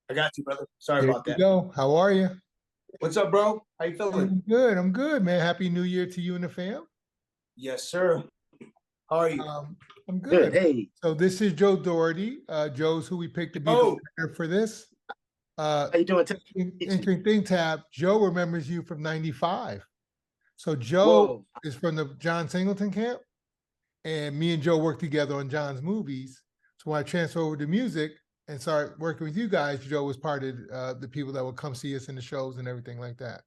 I got you, brother. Sorry There about you that. go. How are you? What's up, bro? How you feeling? I'm good. I'm good, man. Happy New Year to you and the fam. Yes, sir. How are you? Um, I'm Good. good. Hey, So this is Joe Doherty. Joe's who we picked to be the Oh, winner for this. Uh, how you doing? interesting thing, Tab. Joe remembers you from '95. So Joe Whoa. is from the John Singleton camp, and me and Joe worked together on John's movies. So when I transferred over to music and started working with you guys, Joe was part of the people that would come see us in the shows and everything like that.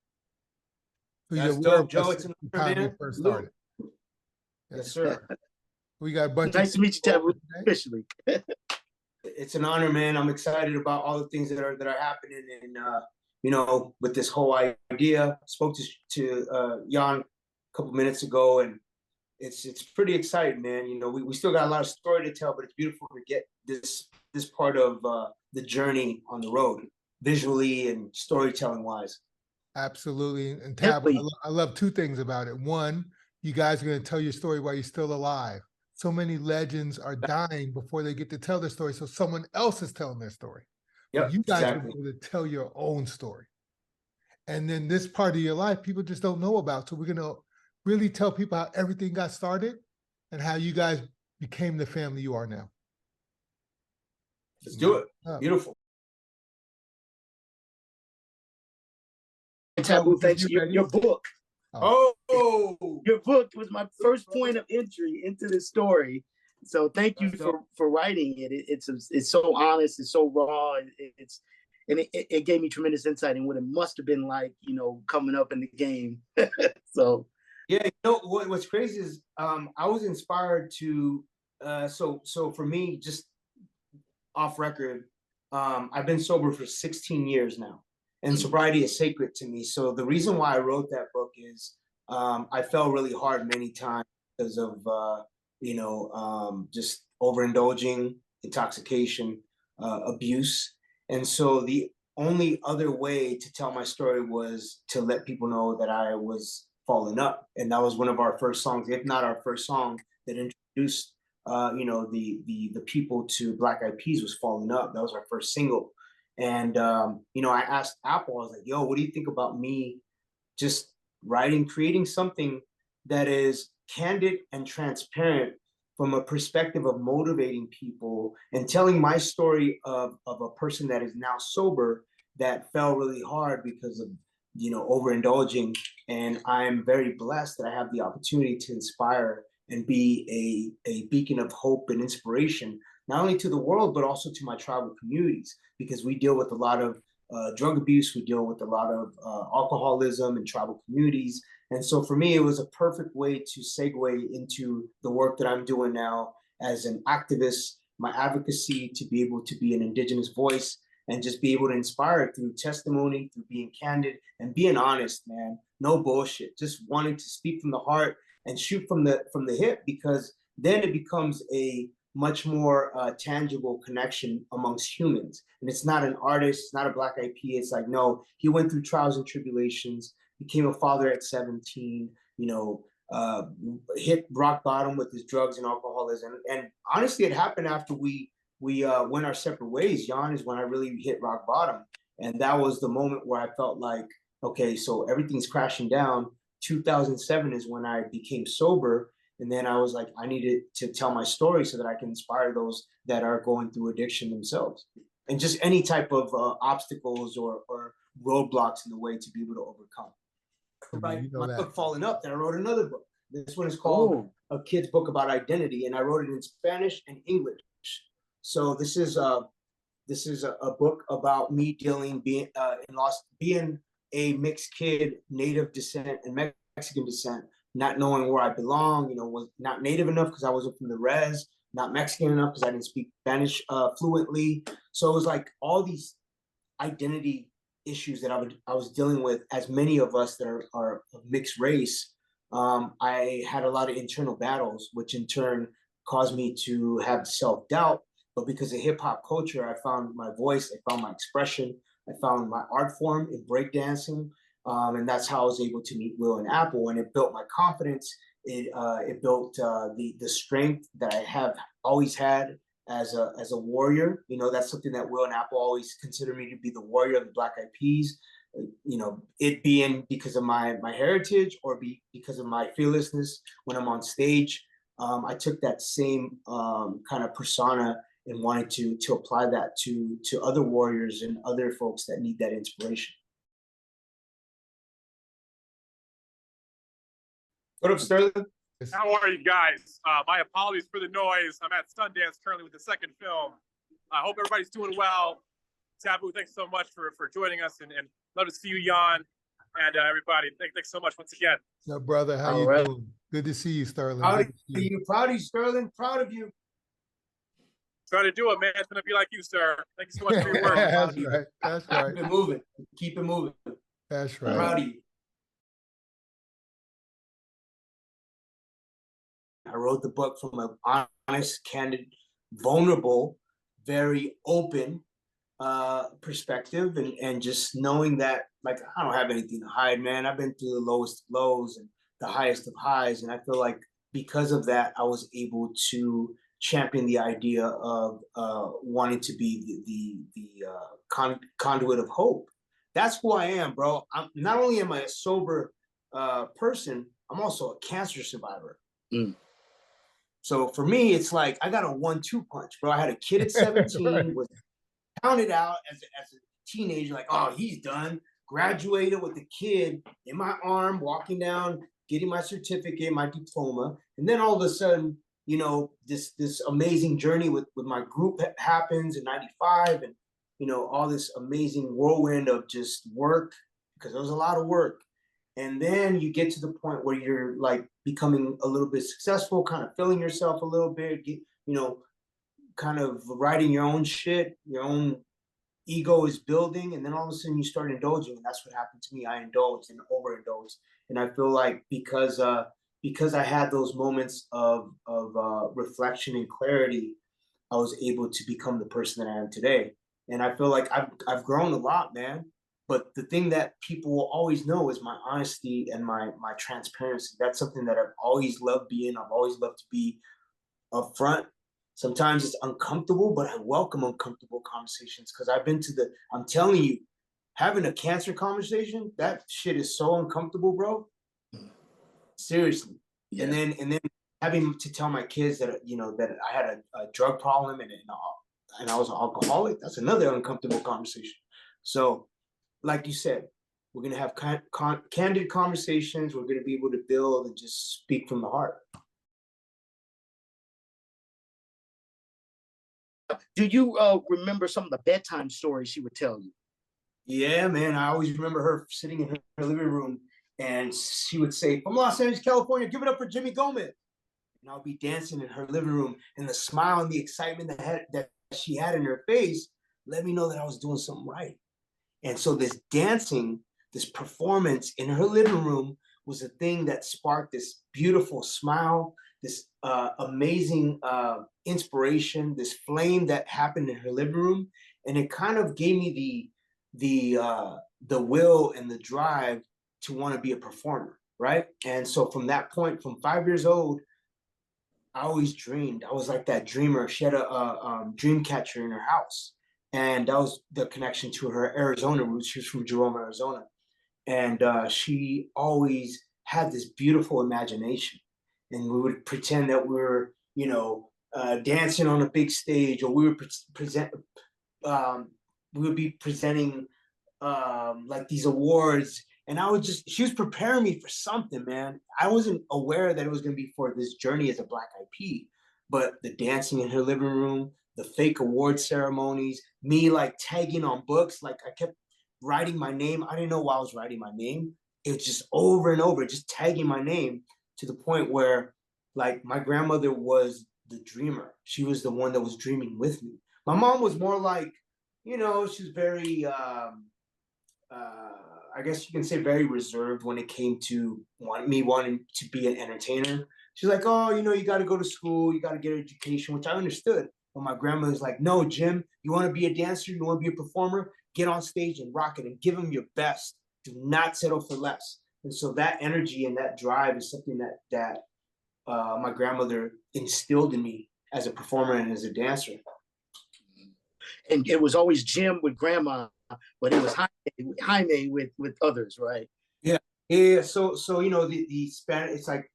So you're that's aware dope, of Joe. us It's at an the honor, time we man. first Salute. started. Yes, Yes. sir. We got a bunch Nice of to meet you, Taboo, today. officially. It's an honor, man. I'm excited about all the things that are happening, and with this whole idea. Spoke to Jan a couple minutes ago, and it's pretty exciting, man. We still got a lot of story to tell, but it's beautiful to get this part of the journey on the road, visually and storytelling wise. Absolutely. And Tab, Definitely. I love two things about it. One, you guys are going to tell your story while you're still alive. So many legends are dying before they get to tell their story. So someone else is telling their story. But Yep, you guys are exactly. able to tell your own story. And then this part of your life, people just don't know about. So we're going to really tell people how everything got started and how you guys became the family you are now. Let's do it. Yeah. Beautiful. Taboo, thanks. You Your book. Oh, Your book was my first point of entry into this story. So thank you That's dope. for writing it. It's so honest, it's so raw. It gave me tremendous insight in what it must have been like, coming up in the game. So Yeah, what's crazy is I was inspired to so for me, just off record, I've been sober for 16 years now, and sobriety is sacred to me. So the reason why I wrote that book is I fell really hard many times because of just overindulging, intoxication, abuse, and so the only other way to tell my story was to let people know that I was falling up, and that was one of our first songs, if not our first song, that introduced the people to Black Eyed Peas was Falling Up. That was our first single. And I asked Apple, I was like, yo, what do you think about me just creating something that is candid and transparent from a perspective of motivating people and telling my story of a person that is now sober that fell really hard because of overindulging. And I'm very blessed that I have the opportunity to inspire and be a beacon of hope and inspiration, not only to the world, but also to my tribal communities, because we deal with a lot of drug abuse, we deal with a lot of alcoholism in tribal communities. And so for me, it was a perfect way to segue into the work that I'm doing now as an activist, my advocacy to be able to be an Indigenous voice and just be able to inspire through testimony, through being candid and being honest, man. No bullshit, just wanting to speak from the heart and shoot from the hip, because then it becomes a much more tangible connection amongst humans. And it's not an artist, it's not a Black Eyed Peas. It's like, no, he went through trials and tribulations, became a father at 17, hit rock bottom with his drugs and alcoholism. And honestly, it happened after we went our separate ways. Jan is when I really hit rock bottom. And that was the moment where I felt like, okay, so everything's crashing down. 2007 is when I became sober. And then I was like, I needed to tell my story so that I can inspire those that are going through addiction themselves. And just any type of obstacles or roadblocks in the way to be able to overcome. My book, Falling Up, then I wrote another book. This one is called A Kid's Book About Identity. And I wrote it in Spanish and English. So this is a book about me being a mixed kid, native descent and Mexican descent, not knowing where I belong, was not native enough because I wasn't from the res, not Mexican enough because I didn't speak Spanish fluently. So it was like all these identity issues that I was dealing with, as many of us that are of mixed race. I had a lot of internal battles, which in turn caused me to have self-doubt. But because of hip hop culture, I found my voice, I found my expression, I found my art form in breakdancing. And that's how I was able to meet Will and Apple. And it built my confidence. It built the strength that I have always had as a warrior. You know, that's something that Will and Apple always consider me to be, the warrior of the Black Eyed Peas. You know, it being because of my heritage, or because of my fearlessness when I'm on stage. I took that same kind of persona and wanted to apply that to other warriors and other folks that need that inspiration. What up, Sterling? How are you guys? My apologies for the noise. I'm at Sundance currently with the second film. I hope everybody's doing well. Taboo, thanks so much for joining us, and love to see you, Jan, and everybody. Thanks so much once again. No, brother, how All you right. doing? Good to see you, Sterling. Proud Good of to see you. you, proud of you, Sterling. Proud of you. Try to do it, man. It's gonna be like you, sir. Thank you so much for your work. That's right. That's right. Keep it moving. Keep it moving. That's right. Proud of you. I wrote the book from an honest, candid, vulnerable, very open perspective, and just knowing that, like, I don't have anything to hide, man. I've been through the lowest of lows and the highest of highs, and I feel like because of that, I was able to champion the idea of wanting to be the conduit of hope. That's who I am, bro. I'm not only am I a sober person, I'm also a cancer survivor. Mm. So for me, it's like I got a 1-2 punch, bro. I had a kid at 17, Right. was counted out as a teenager, like, oh, he's done. Graduated with a kid in my arm, walking down, getting my certificate, my diploma, and then all of a sudden, you know, this amazing journey with my group happens in '95, and you know, all this amazing whirlwind of just work, because there was a lot of work. And then you get to the point where you're like becoming a little bit successful, kind of feeling yourself a little bit, you know, kind of writing your own shit, your own ego is building, and then all of a sudden you start indulging, and that's what happened to me. I indulged and overindulged, and I feel like because I had those moments of reflection and clarity, I was able to become the person that I am today. And I feel like I've grown a lot, man. But the thing that people will always know is my honesty and my transparency. That's something that I've always loved being. I've always loved to be upfront. Sometimes it's uncomfortable, but I welcome uncomfortable conversations, because I'm telling you, having a cancer conversation, that shit is so uncomfortable, bro. Seriously. Yeah. And then having to tell my kids that, you know, that I had a drug problem and I was an alcoholic, that's another uncomfortable conversation. So, like you said, we're going to have candid conversations. We're going to be able to build and just speak from the heart. Do you remember some of the bedtime stories she would tell you? Yeah, man. I always remember her sitting in her living room, and she would say, "From Los Angeles, California, give it up for Jimmy Gomez." And I'll be dancing in her living room, and the smile and the excitement that she had in her face let me know that I was doing something right. And so this dancing, this performance in her living room was a thing that sparked this beautiful smile, this amazing inspiration, this flame that happened in her living room. And it kind of gave me the will and the drive to want to be a performer, right? And so from that point, from 5 years old, I always dreamed. I was like that dreamer. She had a dream catcher in her house, and that was the connection to her Arizona roots. She was from Jerome, Arizona, and she always had this beautiful imagination. And we would pretend that we were, you know, dancing on a big stage, or we were we would be presenting like these awards. And she was preparing me for something, man. I wasn't aware that it was going to be for this journey as a Black Eyed Pea, but the dancing in her living room, the fake award ceremonies, me like tagging on books. Like I kept writing my name. I didn't know why I was writing my name. It was just over and over, just tagging my name, to the point where, like, my grandmother was the dreamer. She was the one that was dreaming with me. My mom was more like, you know, she was very, I guess you can say, very reserved when it came to me wanting to be an entertainer. She's like, oh, you know, you got to go to school, you got to get an education, which I understood. But my grandmother's like, no, Jim, you want to be a dancer, you want to be a performer, get on stage and rock it and give them your best. Do not settle for less. And so that energy and that drive is something that my grandmother instilled in me. as a performer and as a dancer. And it was always Jim with grandma, but it was Jaime with others, right? Yeah, yeah. So you know the Spanish. It's like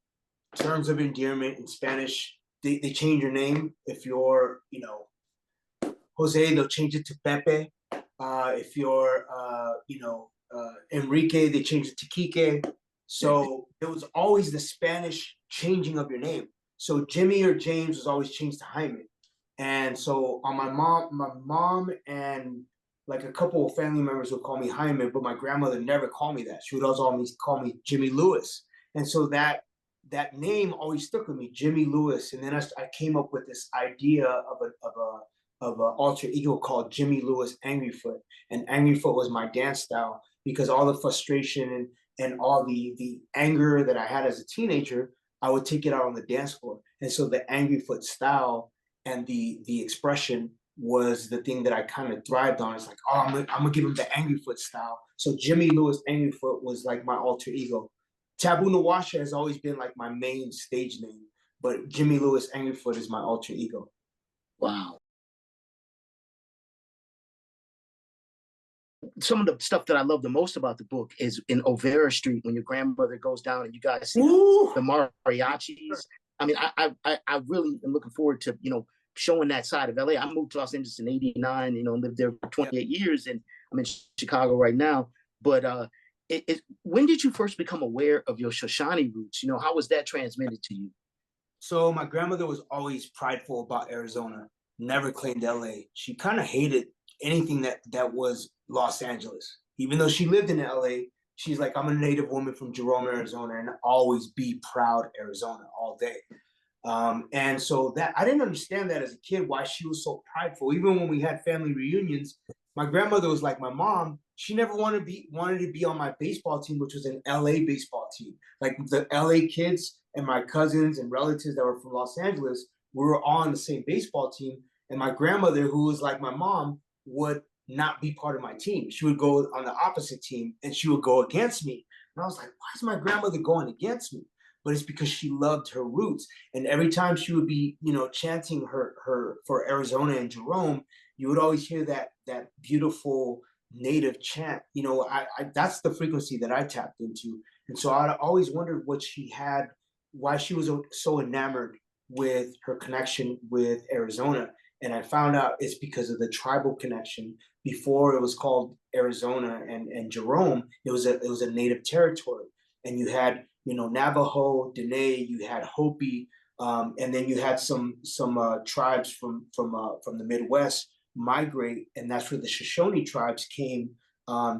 terms of endearment in Spanish. They change your name if you're Jose. They'll change it to Pepe. If you're Enrique, they change it to Kike. So it was always the Spanish changing of your name. So Jimmy or James was always changed to Jaime. And so on my mom and like a couple of family members would call me Jaime, but my grandmother never called me that. She would always call me Jimmy Lewis. And so that name always stuck with me, Jimmy Lewis. And then I came up with this idea of an alter ego called Jimmy Lewis Angryfoot. And Angryfoot was my dance style because all the frustration and all the anger that I had as a teenager, I would take it out on the dance floor. And so the Angryfoot style and the expression was the thing that I kind of thrived on. It's like, oh, I'm gonna give him the Angryfoot style. So Jimmy Lewis Angryfoot was like my alter ego. Taboo Nawasha has always been like my main stage name, but Jimmy Lewis Angryfoot is my alter ego. Wow. Some of the stuff that I love the most about the book is in Overa Street when your grandmother goes down and you guys see the mariachis. I mean, I really am looking forward to showing that side of LA. I moved to Los Angeles in '89, lived there for 28 years, and I'm in Chicago right now. But when did you first become aware of your Shoshani roots? How was that transmitted to you? So my grandmother was always prideful about Arizona, never claimed LA. She kind of hated anything that was Los Angeles. Even though she lived in LA, she's like, I'm a native woman from Jerome, Arizona, and always be proud Arizona all day. And so that I didn't understand that as a kid, why she was so prideful. Even when we had family reunions, my grandmother was like my mom. She never wanted to be on my baseball team, which was an LA baseball team. Like the LA kids and my cousins and relatives that were from Los Angeles, we were all on the same baseball team. And my grandmother, who was like my mom, would not be part of my team. She would go on the opposite team and she would go against me. And I was like, why is my grandmother going against me? But it's because she loved her roots. And every time she would be, chanting her for Arizona and Jerome, you would always hear that beautiful native chant. That's the frequency that I tapped into. And so I always wondered what she had, why she was so enamored with her connection with Arizona. And I found out it's because of the tribal connection. Before it was called Arizona and Jerome, it was a native territory. And you had, Navajo, Dene, you had Hopi, and then you had some tribes from the Midwest migrate, and that's where the Shoshone tribes came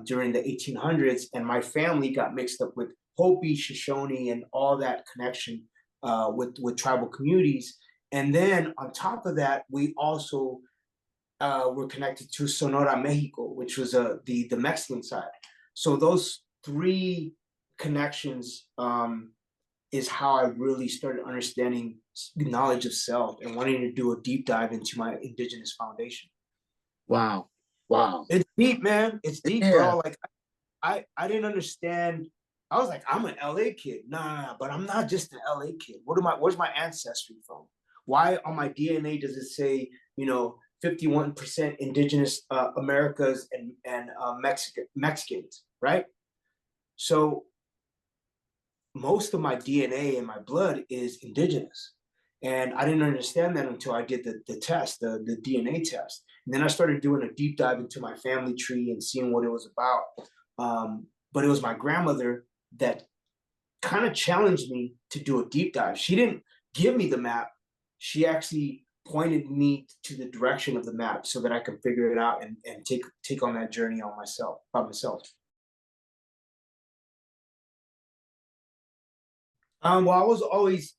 during the 1800s. And my family got mixed up with Hopi, Shoshone, and all that connection with tribal communities. And then on top of that, we also were connected to Sonora, Mexico, which was the Mexican side. So those three connections is how I really started understanding knowledge of self and wanting to do a deep dive into my indigenous foundation. Wow. It's deep, man. It's deep, Yeah. bro. Like I didn't understand. I was like, I'm an LA kid. Nah, but I'm not just an LA kid. Where's my ancestry from? Why on my DNA does it say, 51% indigenous Americas and Mexicans, right? So most of my DNA and my blood is indigenous. And I didn't understand that until I did the test, the DNA test. And then I started doing a deep dive into my family tree and seeing what it was about. But it was my grandmother that kind of challenged me to do a deep dive. She didn't give me the map. She actually pointed me to the direction of the map so that I could figure it out and take on that journey by myself. Well, I was always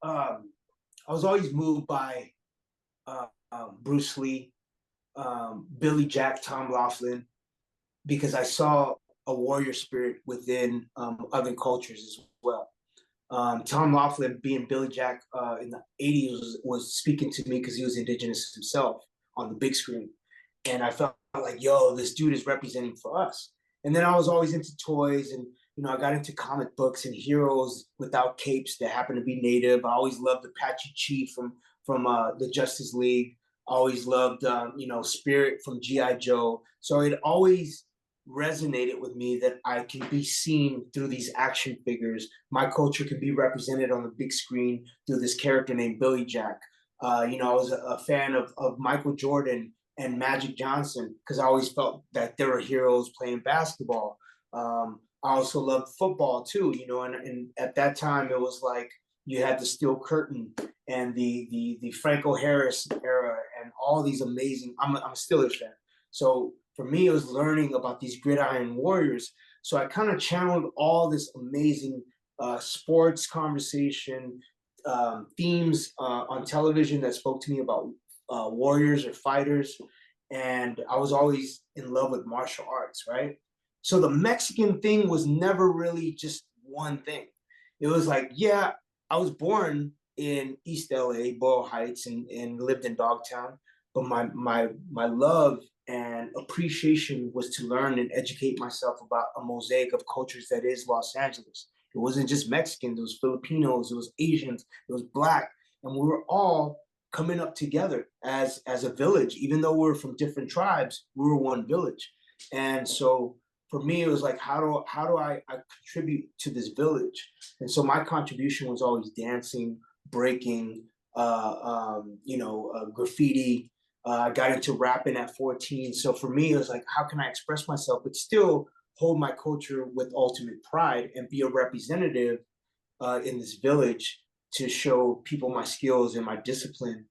moved by Bruce Lee, Billy Jack, Tom Laughlin, because I saw a warrior spirit within other cultures as well. Tom Laughlin, being Billy Jack in the 80s, was speaking to me because he was indigenous himself on the big screen. And I felt like, yo, this dude is representing for us. And then I was always into toys, and I got into comic books and heroes without capes that happen to be native. I always loved Apache Chief the Justice League. I always loved, Spirit from G.I. Joe. So it always resonated with me that I can be seen through these action figures. My culture can be represented on the big screen through this character named Billy Jack. I was a fan of Michael Jordan and Magic Johnson because I always felt that there were heroes playing basketball. I also loved football too, and at that time it was like you had the Steel Curtain and the Franco Harris era and all these amazing. I'm a Steelers fan, so for me it was learning about these gridiron warriors. So I kind of channeled all this amazing sports conversation themes on television that spoke to me about warriors or fighters, and I was always in love with martial arts, right? So the Mexican thing was never really just one thing. It was like, yeah, I was born in East LA, Boyle Heights, and lived in Dogtown, but my love and appreciation was to learn and educate myself about a mosaic of cultures that is Los Angeles. It wasn't just Mexicans, it was Filipinos, it was Asians, it was Black, and we were all coming up together as a village. Even though we were from different tribes, we were one village. And so for me, it was like, how do I contribute to this village? And so my contribution was always dancing, breaking, graffiti. I got into rapping at 14. So for me, it was like, how can I express myself, but still hold my culture with ultimate pride and be a representative in this village to show people my skills and my discipline.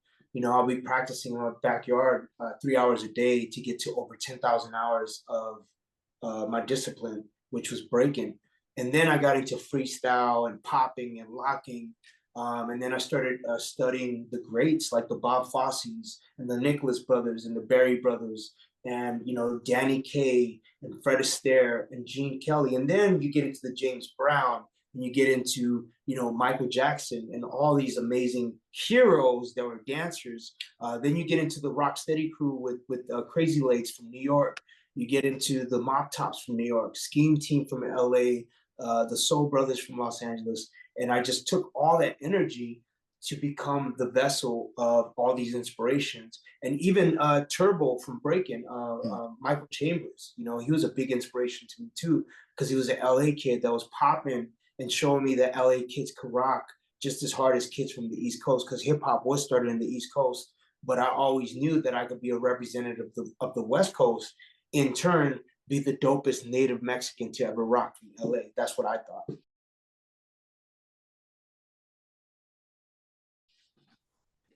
I'll be practicing in my backyard 3 hours a day to get to over 10,000 hours of my discipline, which was breaking. And then I got into freestyle and popping and locking. And then I started studying the greats like the Bob Fosse's and the Nicholas brothers and the Berry brothers and, Danny Kaye and Fred Astaire and Gene Kelly. And then you get into the James Brown and you get into, Michael Jackson and all these amazing heroes that were dancers. Then you get into the Rocksteady crew with Crazy Legs from New York. You get into the Mop Tops from New York, Scheme Team from LA, the Soul Brothers from Los Angeles. And I just took all that energy to become the vessel of all these inspirations. And even Turbo from Breaking, Michael Chambers, he was a big inspiration to me too, because he was an LA kid that was popping and showing me that LA kids could rock just as hard as kids from the East Coast, because hip hop was started in the East Coast. But I always knew that I could be a representative of the West Coast, in turn, be the dopest native Mexican to ever rock from LA. That's what I thought.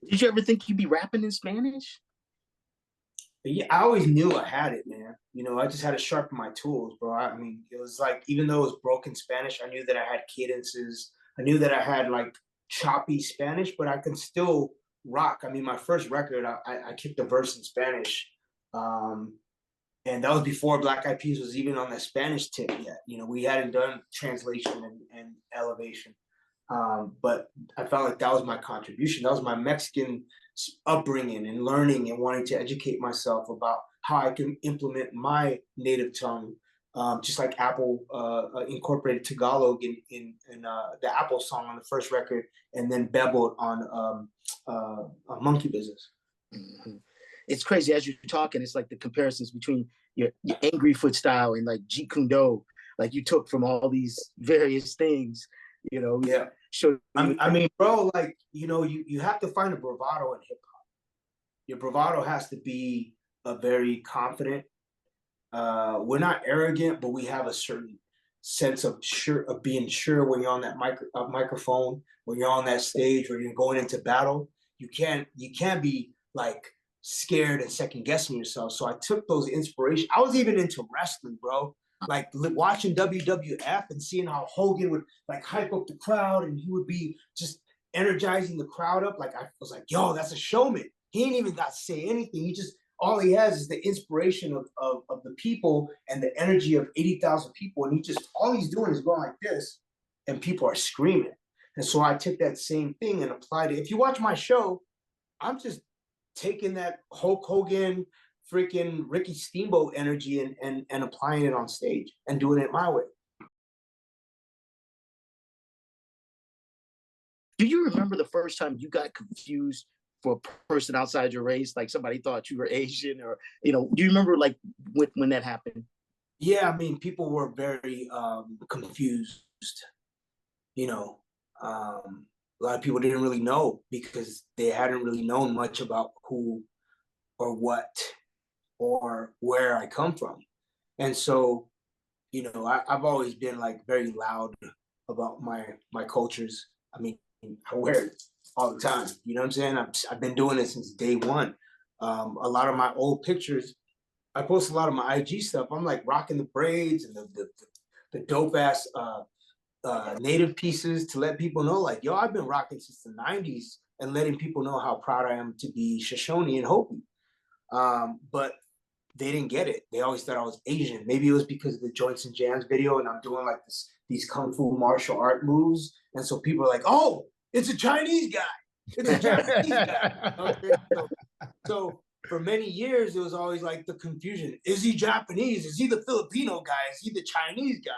Did you ever think you'd be rapping in Spanish? Yeah, I always knew I had it, man. I just had to sharpen my tools, bro. I mean, it was like, even though it was broken Spanish, I knew that I had cadences. I knew that I had like choppy Spanish, but I can still rock. I mean, my first record, I kicked a verse in Spanish. And that was before Black Eyed Peas was even on the Spanish tip yet. We hadn't done translation and elevation. But I felt like that was my contribution. That was my Mexican upbringing and learning and wanting to educate myself about how I can implement my native tongue, just like Apple incorporated Tagalog in the Apple song on the first record, and then Bebbled on Monkey Business. Mm-hmm. It's crazy as you're talking. It's like the comparisons between your Angry Foot style and like Jeet Kune Do. Like you took from all these various things, Yeah. So I mean, bro, like, you have to find a bravado in hip hop. Your bravado has to be a very confident. We're not arrogant, but we have a certain sense of being sure when you're on that microphone, when you're on that stage, when you're going into battle. You can't be like scared and second guessing yourself. So I took those inspirations. I was even into wrestling, bro. Like watching WWF and seeing how Hogan would like hype up the crowd and he would be just energizing the crowd up. Like I was like, yo, that's a showman. He ain't even got to say anything. He just, all he has is the inspiration of the people and the energy of 80,000 people. And all he's doing is going like this and people are screaming. And so I took that same thing and applied it. If you watch my show, I'm just taking that Hulk Hogan, freaking Ricky Steamboat energy and applying it on stage and doing it my way. Do you remember the first time you got confused for a person outside your race? Like somebody thought you were Asian, or do you remember like when that happened? Yeah, I mean, people were very confused. You know, a lot of people didn't really know because they hadn't really known much about who or what or where I come from. And so, I've always been like very loud about my cultures. I mean, I wear it all the time. You know what I'm saying? I've been doing it since day one. A lot of my old pictures, I post a lot of my IG stuff. I'm like rocking the braids and the dope ass native pieces to let people know, like, yo, I've been rocking since the '90s and letting people know how proud I am to be Shoshone and Hopi. But they didn't get it. They always thought I was Asian. Maybe it was because of the Joints and Jams video, and I'm doing like these kung fu martial art moves, and so people are like, "Oh, it's a Chinese guy. It's a Japanese guy." Okay, so for many years, it was always like the confusion: is he Japanese? Is he the Filipino guy? Is he the Chinese guy?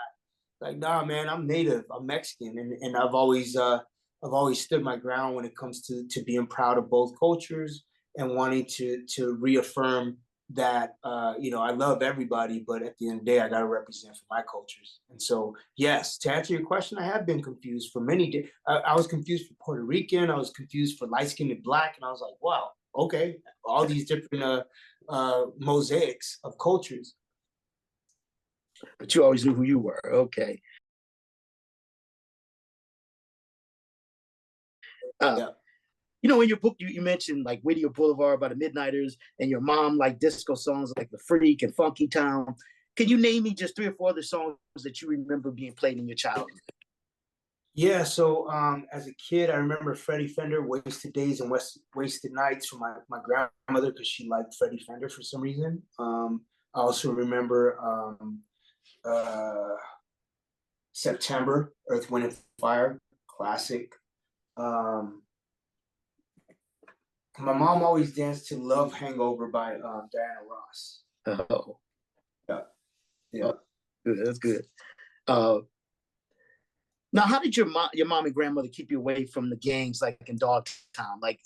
Like, nah, man, I'm native. I'm Mexican, and I've always stood my ground when it comes to being proud of both cultures and wanting to reaffirm that I love everybody, but at the end of the day, I got to represent for my cultures. And so, yes, to answer your question, I have been confused for many days. I was confused for Puerto Rican. I was confused for light skinned and black, and I was like, wow, okay, all these different mosaics of cultures. But you always knew who you were. Okay. Yeah. In your book, you mentioned like Whittier Boulevard by the Midnighters, and your mom like disco songs like The Freak and Funky Town. Can you name me just 3 or 4 other songs that you remember being played in your childhood? Yeah, so as a kid, I remember Freddie Fender, Wasted Days and Wasted Nights from my grandmother because she liked Freddie Fender for some reason. I also remember September, Earth, Wind, and Fire, classic. My mom always danced to Love Hangover by Diana Ross. Oh, Yeah, yeah. oh, good. That's good. Now, how did your mom and grandmother keep you away from the gangs like in Dogtown? Like,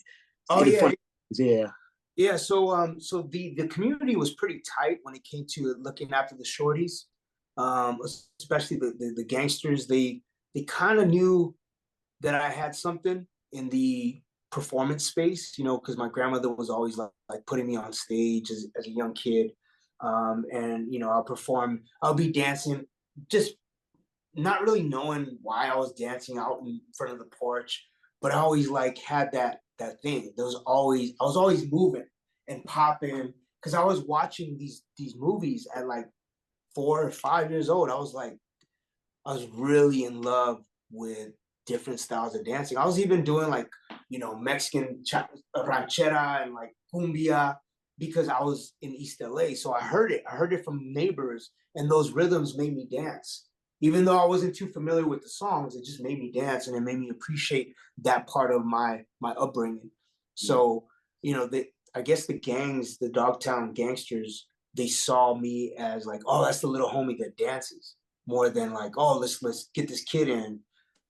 Oh any yeah, funny? Yeah. yeah. So the community was pretty tight when it came to looking after the shorties, especially the gangsters. They kind of knew that I had something in the performance space, because my grandmother was always like putting me on stage as a young kid. And I'll be dancing, just not really knowing why I was dancing out in front of the porch, but I always like had that thing. I was always moving and popping because I was watching these movies at like 4 or 5 years old. I was really in love with different styles of dancing. I was even doing like, Mexican ranchera and like cumbia because I was in East LA. So I heard it. I heard it from neighbors, and those rhythms made me dance. Even though I wasn't too familiar with the songs, it just made me dance, and it made me appreciate that part of my upbringing. So, I guess the gangs, the Dogtown gangsters, they saw me as like, oh, that's the little homie that dances, more than like, oh, let's get this kid in.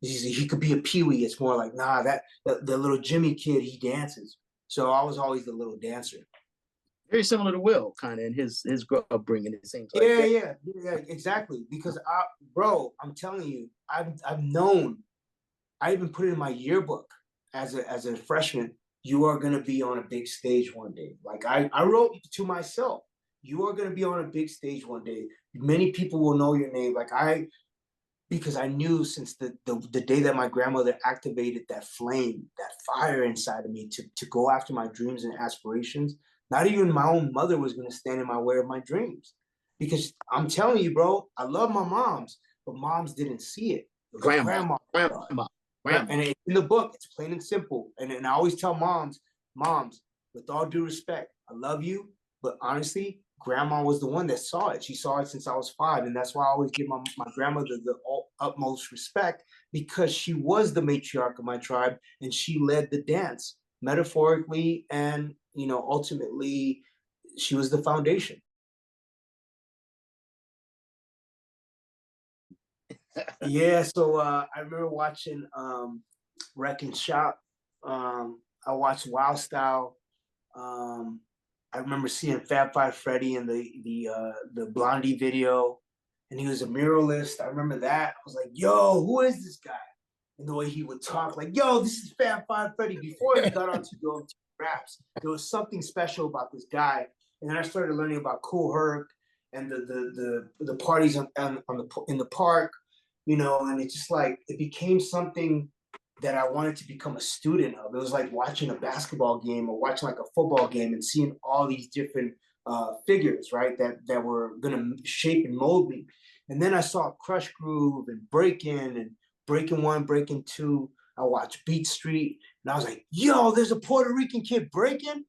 He could be a peewee. It's more like, nah, the little Jimmy kid, he dances. So I was always the little dancer. Very similar to Will, kind of in his upbringing. It seems like. Yeah, exactly. Because bro, I'm telling you, I've known. I even put it in my yearbook as a freshman. You are gonna be on a big stage one day. Like I wrote to myself, you are gonna be on a big stage one day. Many people will know your name. Because I knew since the day that my grandmother activated that flame, that fire inside of me to go after my dreams and aspirations, not even my own mother was going to stand in my way of my dreams. Because I'm telling you, bro, I love my moms, but moms didn't see it. It was grandma. And it's in the book. It's plain and simple. And I always tell moms, with all due respect, I love you, but honestly, grandma was the one that saw it. She saw it since I was 5. And that's why I always give my grandmother the utmost respect, because she was the matriarch of my tribe and she led the dance metaphorically. And, ultimately, she was the foundation. Yeah. So I remember watching Wreck and Shop. I watched Wild Style. I remember seeing Fab Five Freddy in the Blondie video, and he was a muralist. I remember that. I was like, "Yo, who is this guy?" And the way he would talk, like, "Yo, this is Fab Five Freddy." Before he got onto the raps, there was something special about this guy. And then I started learning about Kool Herc and the parties in the park, you know, and it just like it became something that I wanted to become a student of. It was like watching a basketball game or watching like a football game and seeing all these different figures, right, that were gonna shape and mold me. And then I saw Crush Groove and Breakin' and Breakin' One, Breakin' Two. I watched Beat Street, and I was like, "Yo, there's a Puerto Rican kid breaking.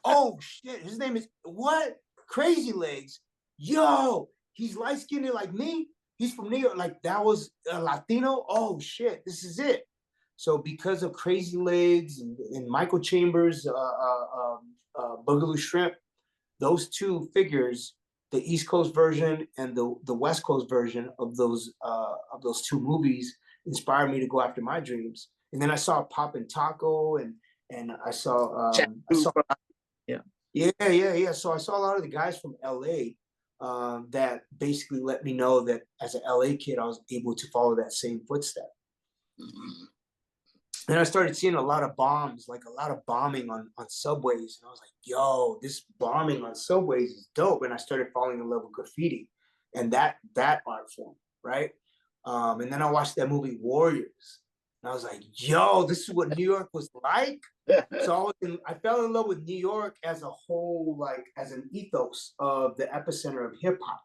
Oh shit, his name is what? Crazy Legs. Yo, he's light skinned like me. He's from New York. Like that was a Latino. Oh shit, this is it." So because of Crazy Legs and Michael Chambers, Boogaloo Shrimp, those two figures, the East Coast version and the West Coast version of those two movies, inspired me to go after my dreams. And then I saw Pop and Taco, and I saw yeah. So I saw a lot of the guys from LA that basically let me know that as an LA kid, I was able to follow that same footstep. And I started seeing a lot of bombs, like a lot of bombing on subways. And I was like, "Yo, this bombing on subways is dope." And I started falling in love with graffiti and that art form, right? And then I watched that movie Warriors. And I was like, "Yo, this is what New York was like." So I fell in love with New York as a whole, like as an ethos of the epicenter of hip hop.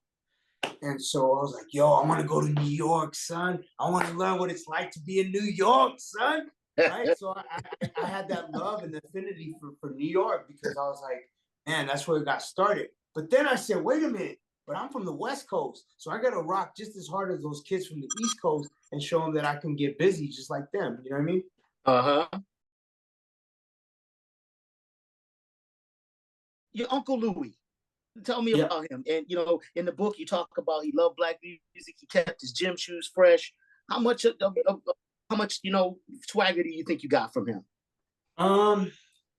And so I was like, "Yo, I want to go to New York, son. I want to learn what it's like to be in New York, son." Right. So I had that love and affinity for New York because I was like, man, that's where it got started. But then I said, wait a minute, but I'm from the West Coast. So I got to rock just as hard as those kids from the East Coast and show them that I can get busy just like them. You know what I mean? Uh-huh. Your Uncle Louie. Tell me about him. And you know, in the book you talk about he loved black music, he kept his gym shoes fresh. How much you know swagger do you think you got from him?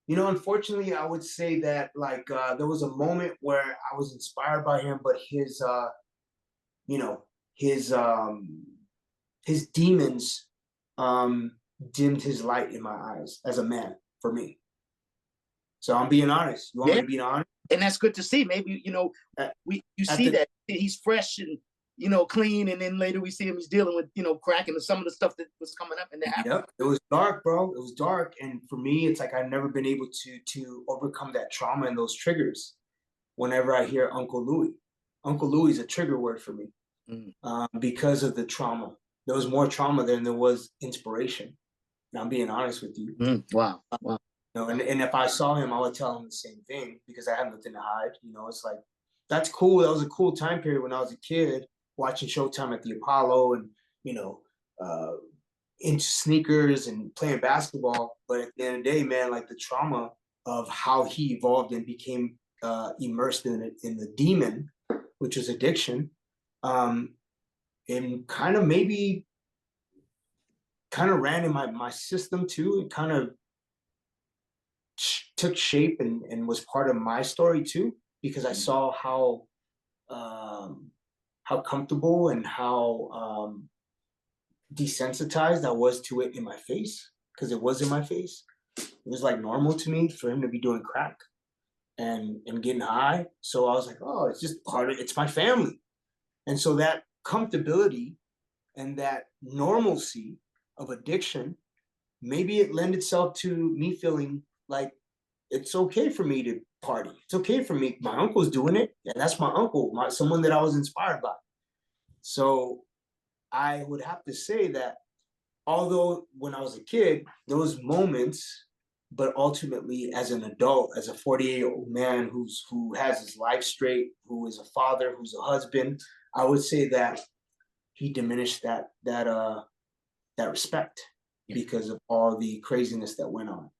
You know, unfortunately, I would say that like there was a moment where I was inspired by him, but you know, his demons dimmed his light in my eyes as a man for me. So I'm being honest. You want me to be honest? And that's good to see. Maybe, you know, you see that he's fresh and, you know, clean. And then later we see him, he's dealing with, you know, cracking and some of the stuff that was coming up in the Yep. It was dark, bro. It was dark. And for me, it's like I've never been able to overcome that trauma and those triggers whenever I hear Uncle Louie. Uncle Louie is a trigger word for me because of the trauma. There was more trauma than there was inspiration. And I'm being honest with you. Wow. You know, and if I saw him, I would tell him the same thing because I have nothing to hide. You know, it's like, that's cool. That was a cool time period when I was a kid watching Showtime at the Apollo and, you know, into sneakers and playing basketball. But at the end of the day, man, like the trauma of how he evolved and became immersed in the demon, which is addiction, and kind of maybe kind of ran in my system too. It kind of took shape and was part of my story too, because I saw how comfortable and how desensitized I was to it in my face, because it was in my face. It was like normal to me for him to be doing crack and getting high. So I was like, oh, it's just it's my family. And so that comfortability and that normalcy of addiction, maybe it lent itself to me feeling like it's okay for me to party. It's okay for me. My uncle's doing it, and that's my uncle, someone that I was inspired by. So I would have to say that although when I was a kid, those moments, but ultimately as an adult, as a 48-year-old man who has his life straight, who is a father, who's a husband, I would say that he diminished that respect because of all the craziness that went on.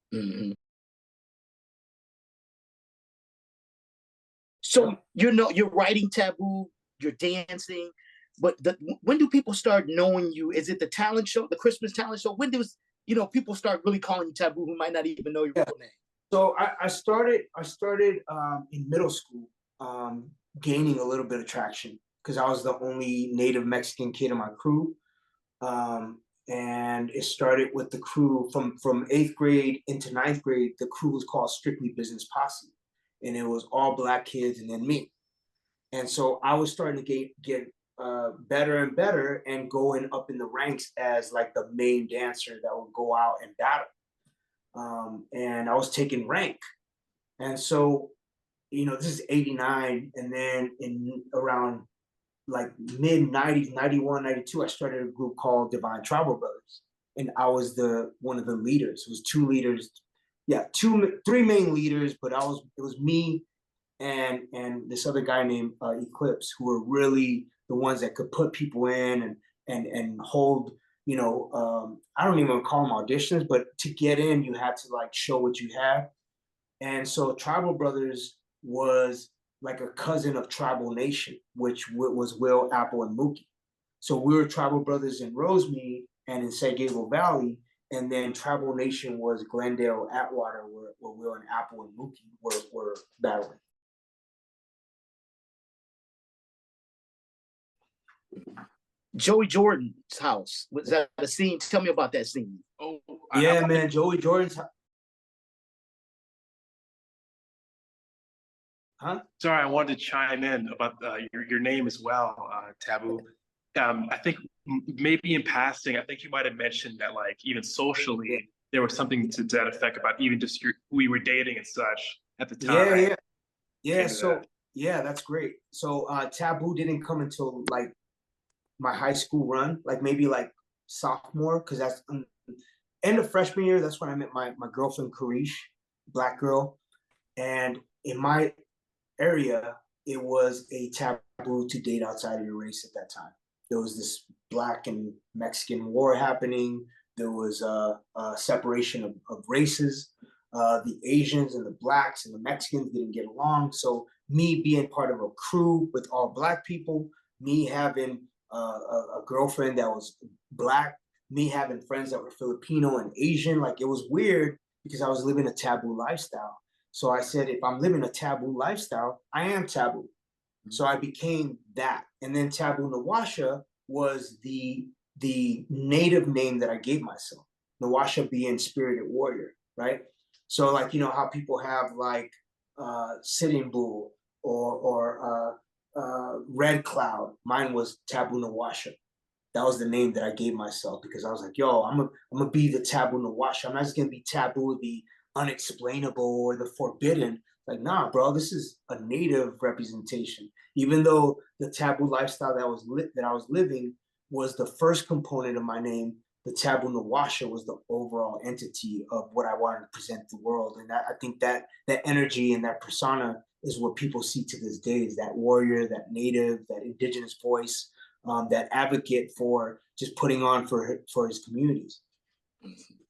So you're writing Taboo, you're dancing, but when do people start knowing you? Is it the talent show, the Christmas talent show? When does people start really calling you Taboo who might not even know your real name? So I started in middle school, gaining a little bit of traction because I was the only native Mexican kid in my crew. And it started with the crew from 8th grade into 9th grade. The crew was called Strictly Business Posse, and it was all Black kids and then me. And so I was starting to get better and better and going up in the ranks as like the main dancer that would go out and battle. And I was taking rank. And so, this is 89. And then in around like mid 90s, 91, 92, I started a group called Divine Tribal Brothers. And I was one of the leaders. It was 2 leaders. Yeah, 3 main leaders, but it was me and this other guy named Eclipse, who were really the ones that could put people in and hold, I don't even call them auditions, but to get in, you had to like show what you had. And so Tribal Brothers was like a cousin of Tribal Nation, which was Will, Apple, and Mookie. So we were Tribal Brothers in Rosemead and in San Gabriel Valley, and then Tribal Nation was Glendale, Atwater, where Will and Apple and Mookie were battling. Joey Jordan's house, was that a scene? Tell me about that scene. Oh, yeah, man, Joey Jordan's. Huh? Sorry, I wanted to chime in about your name as well, Taboo. I think maybe in passing, I think you might have mentioned that like even socially, there was something to that effect about even just who you were dating and such at the time. Yeah. So yeah, that's great. So Taboo didn't come until like my high school run, like maybe like sophomore, because that's end of freshman year. That's when I met my girlfriend Karish, Black girl, and in my area, it was a taboo to date outside of your race at that time. There was this Black and Mexican war happening. There was a separation of races. The Asians and the Blacks and the Mexicans didn't get along. So me being part of a crew with all Black people, me having a girlfriend that was Black, me having friends that were Filipino and Asian, like it was weird because I was living a taboo lifestyle. So I said, if I'm living a taboo lifestyle, I am taboo. So I became that. And then Taboo Nawasha was the native name that I gave myself. Nawasha being spirited warrior, right? So like, how people have like Sitting Bull or Red Cloud. Mine was Taboo Nawasha. That was the name that I gave myself because I was like, yo, I'm gonna be the Taboo Nawasha. I'm not just gonna be taboo, the unexplainable or the forbidden. Like, nah, bro, this is a native representation. Even though the taboo lifestyle that I was living was the first component of my name, the Taboo Nawasha was the overall entity of what I wanted to present the world. And I think that energy and that persona is what people see to this day, is that warrior, that native, that indigenous voice, that advocate for just putting on for his communities.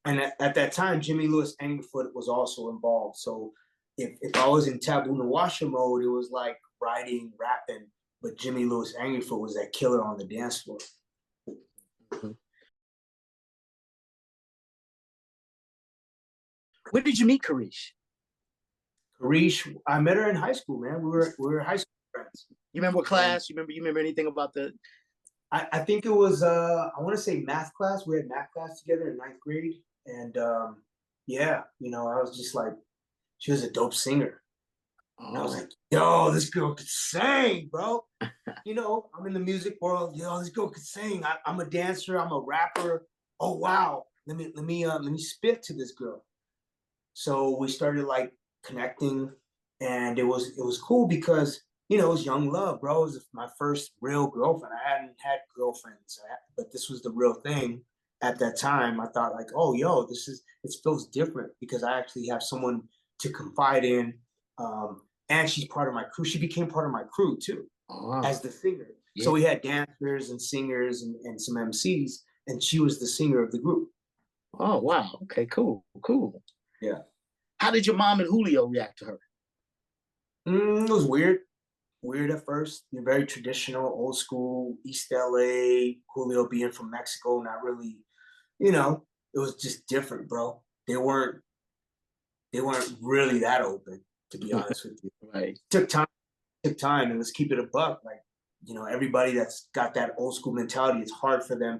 And at that time, Jimmy Lewis Anglefoot was also involved. So if I was in Taboo Nawasha mode, it was like writing, rapping, but Jimmy Lewis Anglefoot was that killer on the dance floor. Where did you meet Karish? Karish, I met her in high school, man. We were high school friends. You remember what class? You remember anything about the? I think it was I want to say math class. We had math class together in 9th grade, and yeah, I was just like, she was a dope singer. And I was like, yo, this girl could sing, bro. I'm in the music world. Yo, this girl could sing. I'm a dancer. I'm a rapper. Oh wow, let me spit to this girl. So we started like connecting, and it was cool because it was young love, bro. It was my first real girlfriend. I hadn't had girlfriends, but this was the real thing. At that time, I thought like, oh, yo, it feels different because I actually have someone to confide in, and she's part of my crew. She became part of my crew too, as the singer. Yeah. So we had dancers and singers and some MCs, and she was the singer of the group. Oh wow! Okay, cool. Yeah. How did your mom and Julio react to her? It was weird at first. You're very traditional, old school, East LA. Julio being from Mexico, not really, it was just different, bro. They weren't really that open, to be honest with you. Right. Took time, and let's keep it a buck. Like, you know, everybody that's got that old school mentality, it's hard for them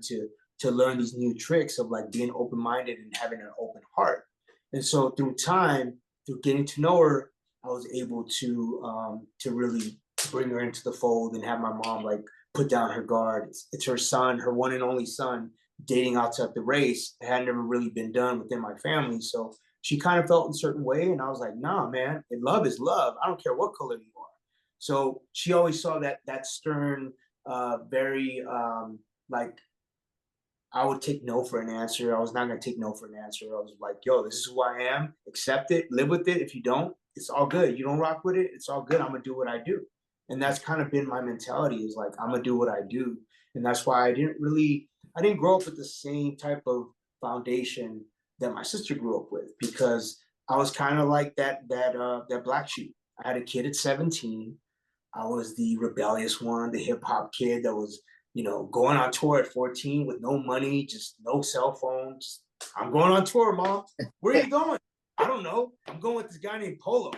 to learn these new tricks of like being open-minded and having an open heart. And so through time, through getting to know her, I was able to really bring her into the fold and have my mom like put down her guard. It's her son, her one and only son, dating outside the race. It had never really been done within my family. So she kind of felt a certain way. And I was like, nah, man, love is love. I don't care what color you are. So she always saw that stern, very like, I would take no for an answer. I was not going to take no for an answer. I was like, yo, this is who I am. Accept it. Live with it. If you don't, it's all good. You don't rock with it, it's all good. I'm going to do what I do. And that's kind of been my mentality, is like, I'm going to do what I do. And that's why I didn't grow up with the same type of foundation that my sister grew up with, because I was kind of like that black sheep. I had a kid at 17. I was the rebellious one, the hip hop kid that was, you know, going on tour at 14 with no money, just no cell phone. Just, I'm going on tour, Mom. Where are you going? I don't know. I'm going with this guy named Polo.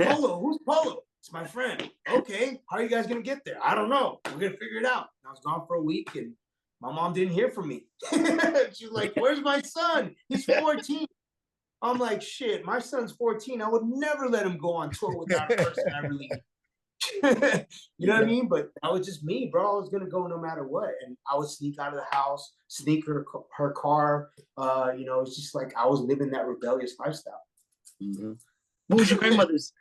Polo? Who's Polo? It's my friend. Okay, how are you guys going to get there? I don't know. We're going to figure it out. And I was gone for a week, and my mom didn't hear from me. She was like, where's my son? He's 14. I'm like, shit, my son's 14. I would never let him go on tour without a person I really you know what I mean? But that was just me, bro. I was gonna go no matter what, and I would sneak out of the house, sneak her car. You know, it's just like I was living that rebellious lifestyle. Mm-hmm. What was your grandmother's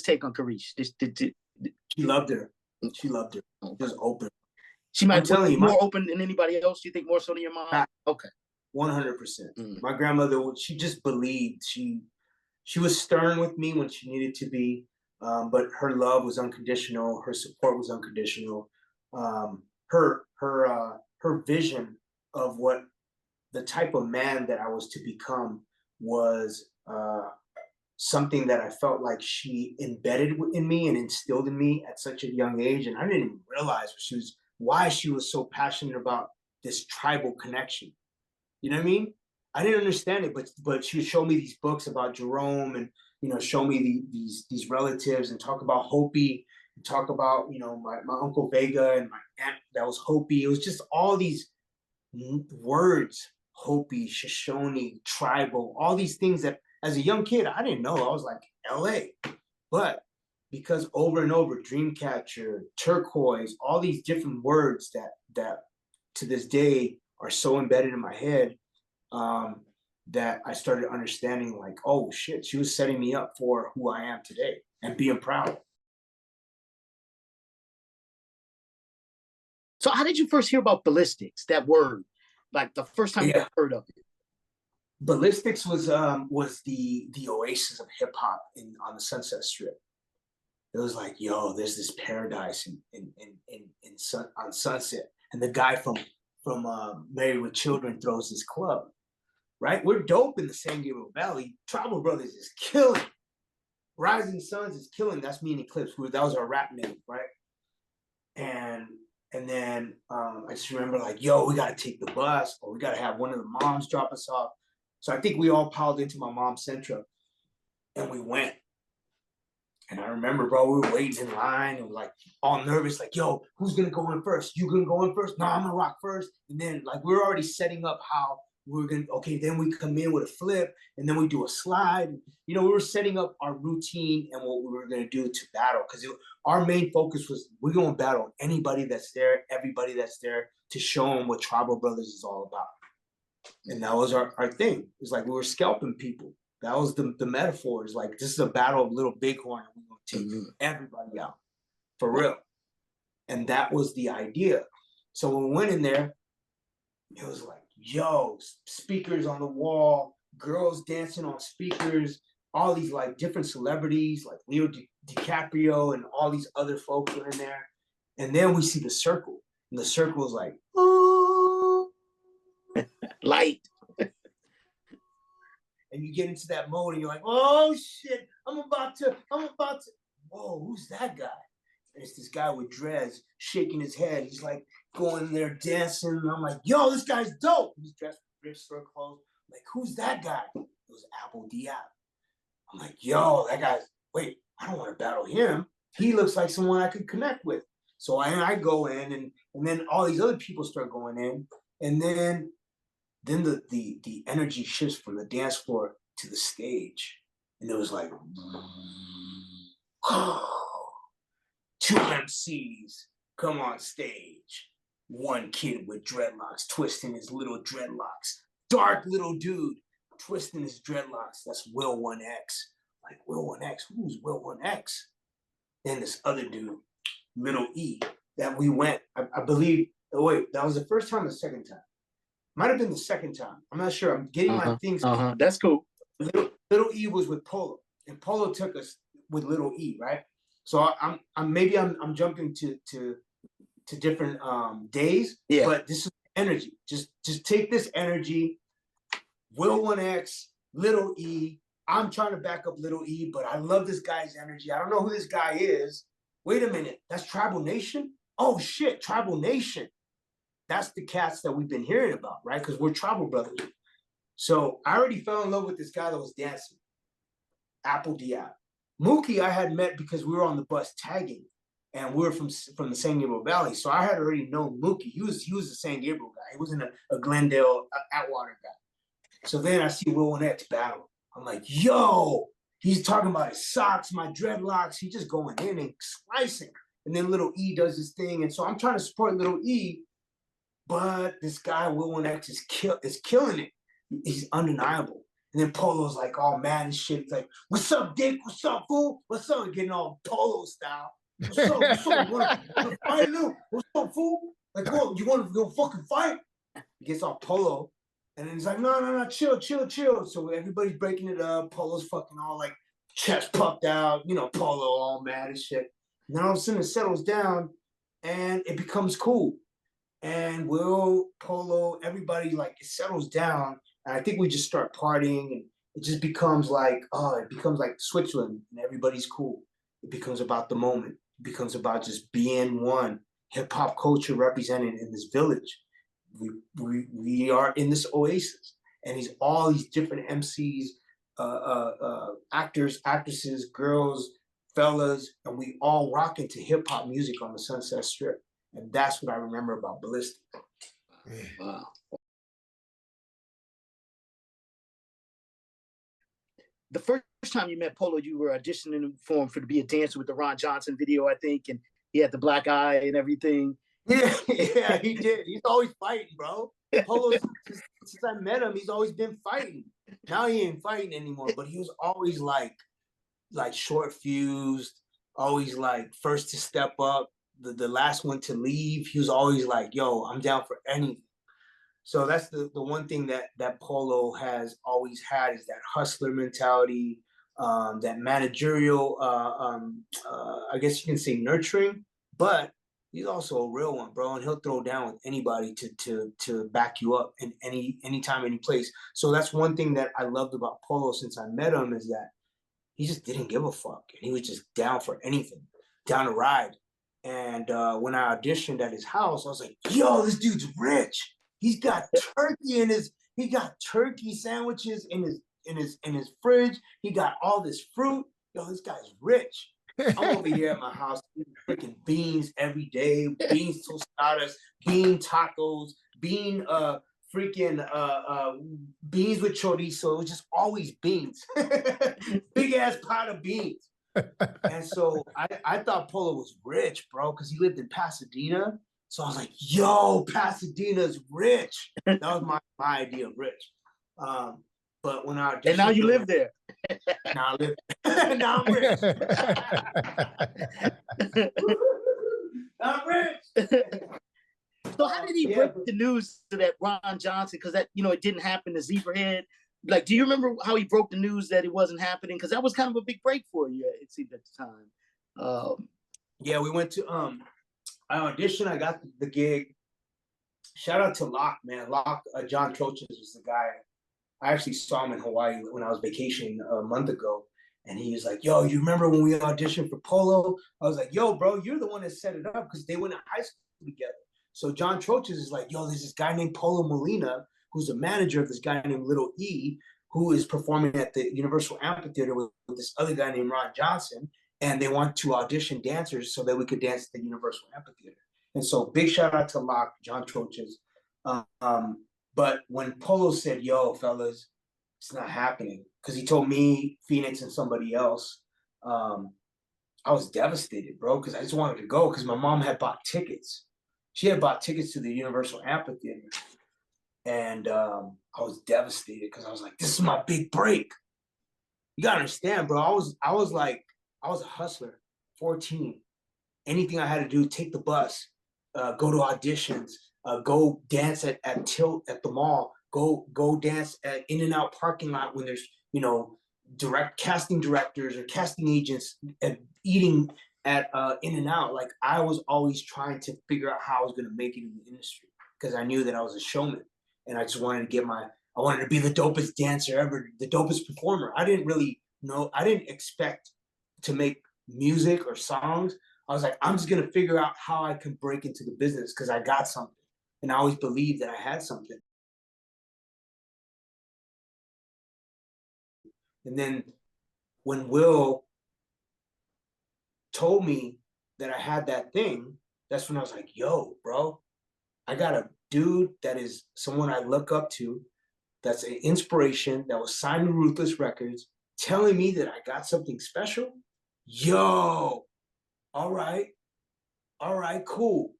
take on Karish? She loved her. She loved her. She was open. She might be more open than anybody else. You think more so than your mom? Okay, 100%. My grandmother, she just believed. She was stern with me when she needed to be. But her love was unconditional. Her support was unconditional. Her vision of what the type of man that I was to become was something that I felt like she embedded in me and instilled in me at such a young age. And I didn't even realize why she was so passionate about this tribal connection. You know what I mean? I didn't understand it, but she would show me these books about Jerome, and you know, show me these relatives, and talk about Hopi, and talk about, you know, my Uncle Vega and my aunt that was Hopi. It was just all these words, Hopi, Shoshone, tribal, all these things that as a young kid, I didn't know. I was like, LA. But because over and over, Dreamcatcher, turquoise, all these different words that to this day are so embedded in my head, that I started understanding, like, oh shit, she was setting me up for who I am today and being proud. So how did you first hear about ballistics, that word? Like the first time you heard of it? Ballistics was the oasis of hip hop on the Sunset Strip. It was like, yo, there's this paradise on Sunset, and the guy from Married with Children throws this club. Right? We're dope in the San Gabriel Valley. Tribal Brothers is killing. Rising Suns is killing. That's me and Eclipse. That was our rap name, right? And then I just remember like, yo, we got to take the bus, or we got to have one of the moms drop us off. So I think we all piled into my mom's Sentra, and we went. And I remember, bro, we were waiting in line and like all nervous, like, yo, who's going to go in first? You going to go in first? No, I'm going to rock first. And then like we were already setting up how we're going to, okay, then we come in with a flip, and then we do a slide. You know, we were setting up our routine and what we were going to do to battle, because our main focus was we're going to battle anybody that's there, everybody that's there, to show them what Tribal Brothers is all about. And that was our thing. It's like we were scalping people. That was the metaphor. Is like, this is a battle of Little Bighorn, and we're going to take everybody out, for real. And that was the idea. So when we went in there, it was like, yo, speakers on the wall, girls dancing on speakers, all these like different celebrities like Leo DiCaprio and all these other folks were in there. And then we see the circle, and the circle is like, oh, light. And you get into that mode, and you're like, oh shit, I'm about to, whoa, who's that guy? And it's this guy with dreads shaking his head. He's like going in there dancing. And I'm like, yo, this guy's dope. He's dressed thrift store clothes. I'm like, who's that guy? It was Apple Diab. I'm like, yo, that guy's, wait, I don't want to battle him. He looks like someone I could connect with. So I go in, and then all these other people start going in, and then the energy shifts from the dance floor to the stage, and it was like, two MCs come on stage. One kid with dreadlocks twisting his little dreadlocks. Dark little dude twisting his dreadlocks. That's Will 1X. Like, Will 1X? Who's Will 1X? Then this other dude, Little E, that we went, I believe, oh wait, that was the first time or the second time? Might have been the second time. I'm not sure. I'm getting my things. That's cool. Little E was with Polo, and Polo took us with Little E, right? So I'm jumping to different days, yeah. But this is energy. Just take this energy. Will 1X, Little E. I'm trying to back up Little E, but I love this guy's energy. I don't know who this guy is. Wait a minute, that's Tribal Nation? Oh shit, Tribal Nation. That's the cats that we've been hearing about, right? Because we're tribal brothers. So I already fell in love with this guy that was dancing, Apple Diab. Mookie I had met because we were on the bus tagging, and we were from the San Gabriel Valley. So I had already known Mookie. He was the San Gabriel guy. He wasn't a Glendale Atwater guy. So then I see Will 1X battle. I'm like, yo, he's talking about his socks, my dreadlocks. He's just going in and slicing. And then Little E does his thing. And so I'm trying to support Little E, but this guy, Will 1X, is killing it. He's undeniable. And then Polo's like all mad and shit. He's like, what's up, Dick? What's up, fool? What's up? Getting all Polo style. What's up? What's up? You wanna fight, Lou? What's up, fool? Like, what? You want to go fucking fight? He gets all Polo. And then he's like, no, chill. So everybody's breaking it up. Polo's fucking all like chest puffed out, Polo all mad and shit. And then all of a sudden it settles down and it becomes cool. And Will, Polo, everybody, like, it settles down. And I think we just start partying, and it just becomes like, Switzerland, and everybody's cool. It becomes about the moment. It becomes about just being one. Hip hop culture represented in this village. We are in this oasis, and he's all these different MCs, actors, actresses, girls, fellas, and we all rock into hip hop music on the Sunset Strip. And that's what I remember about Ballistic. Wow. The first time you met Polo, you were auditioning for him to be a dancer with the Ron Johnson video, I think, and he had the black eye and everything. Yeah, he did. He's always fighting, bro. Polo, since I met him, he's always been fighting. Now he ain't fighting anymore, but he was always like short fused, always like first to step up, the last one to leave. He was always like, yo, I'm down for anything. So that's the one thing that Polo has always had, is that hustler mentality, that managerial, I guess you can say nurturing, but he's also a real one, bro, and he'll throw down with anybody to back you up in anytime, any place. So that's one thing that I loved about Polo since I met him, is that he just didn't give a fuck, and he was just down for anything, down to ride. And when I auditioned at his house, I was like, yo, this dude's rich. He's got turkey sandwiches in his fridge. He got all this fruit. Yo, this guy's rich. I'm over here at my house eating freaking beans every day, beans tostadas, bean tacos, beans with chorizo. It was just always beans. Big ass pot of beans. And so I thought Polo was rich, bro, because he lived in Pasadena. So I was like, yo, Pasadena's rich. That was my idea of rich. But when I auditioned, and now you live there. Now I live. Now I'm rich. I'm rich. So how did he break the news to that Ron Johnson? Because that, it didn't happen to Zebrahead. Like, do you remember how he broke the news that it wasn't happening? Because that was kind of a big break for you, it seemed, at the time. Yeah, we went to I auditioned. I got the gig. Shout out to Locke, man. Locke, John Troches was the guy. I actually saw him in Hawaii when I was vacationing a month ago. And he was like, yo, you remember when we auditioned for Polo? I was like, yo, bro, you're the one that set it up, because they went to high school together. So John Troches is like, yo, there's this guy named Polo Molina who's a manager of this guy named Little E, who is performing at the Universal Amphitheater with this other guy named Ron Johnson, and they want to audition dancers so that we could dance at the Universal Amphitheater. And so big shout out to Locke, John Troches. But when Polo said, yo, fellas, it's not happening, because he told me, Phoenix, and somebody else, I was devastated, bro, because I just wanted to go, because my mom had bought tickets. She had bought tickets to the Universal Amphitheater. And I was devastated, because I was like, this is my big break. You gotta understand, bro. I was a hustler, 14. Anything I had to do, take the bus, go to auditions, go dance at Tilt at the mall, go dance at In-N-Out parking lot when there's, you know, direct casting directors or casting agents and eating at In-N-Out. Like, I was always trying to figure out how I was going to make it in the industry, because I knew that I was a showman, and I just wanted to I wanted to be the dopest dancer ever, the dopest performer. I didn't really know, I didn't expect to make music or songs. I was like, I'm just going to figure out how I can break into the business, because I got something. And I always believed that I had something. And then when Will told me that I had that thing, that's when I was like, yo, bro, I got a dude that is someone I look up to, that's an inspiration, that was signed to Ruthless Records, telling me that I got something special. Yo, all right, cool.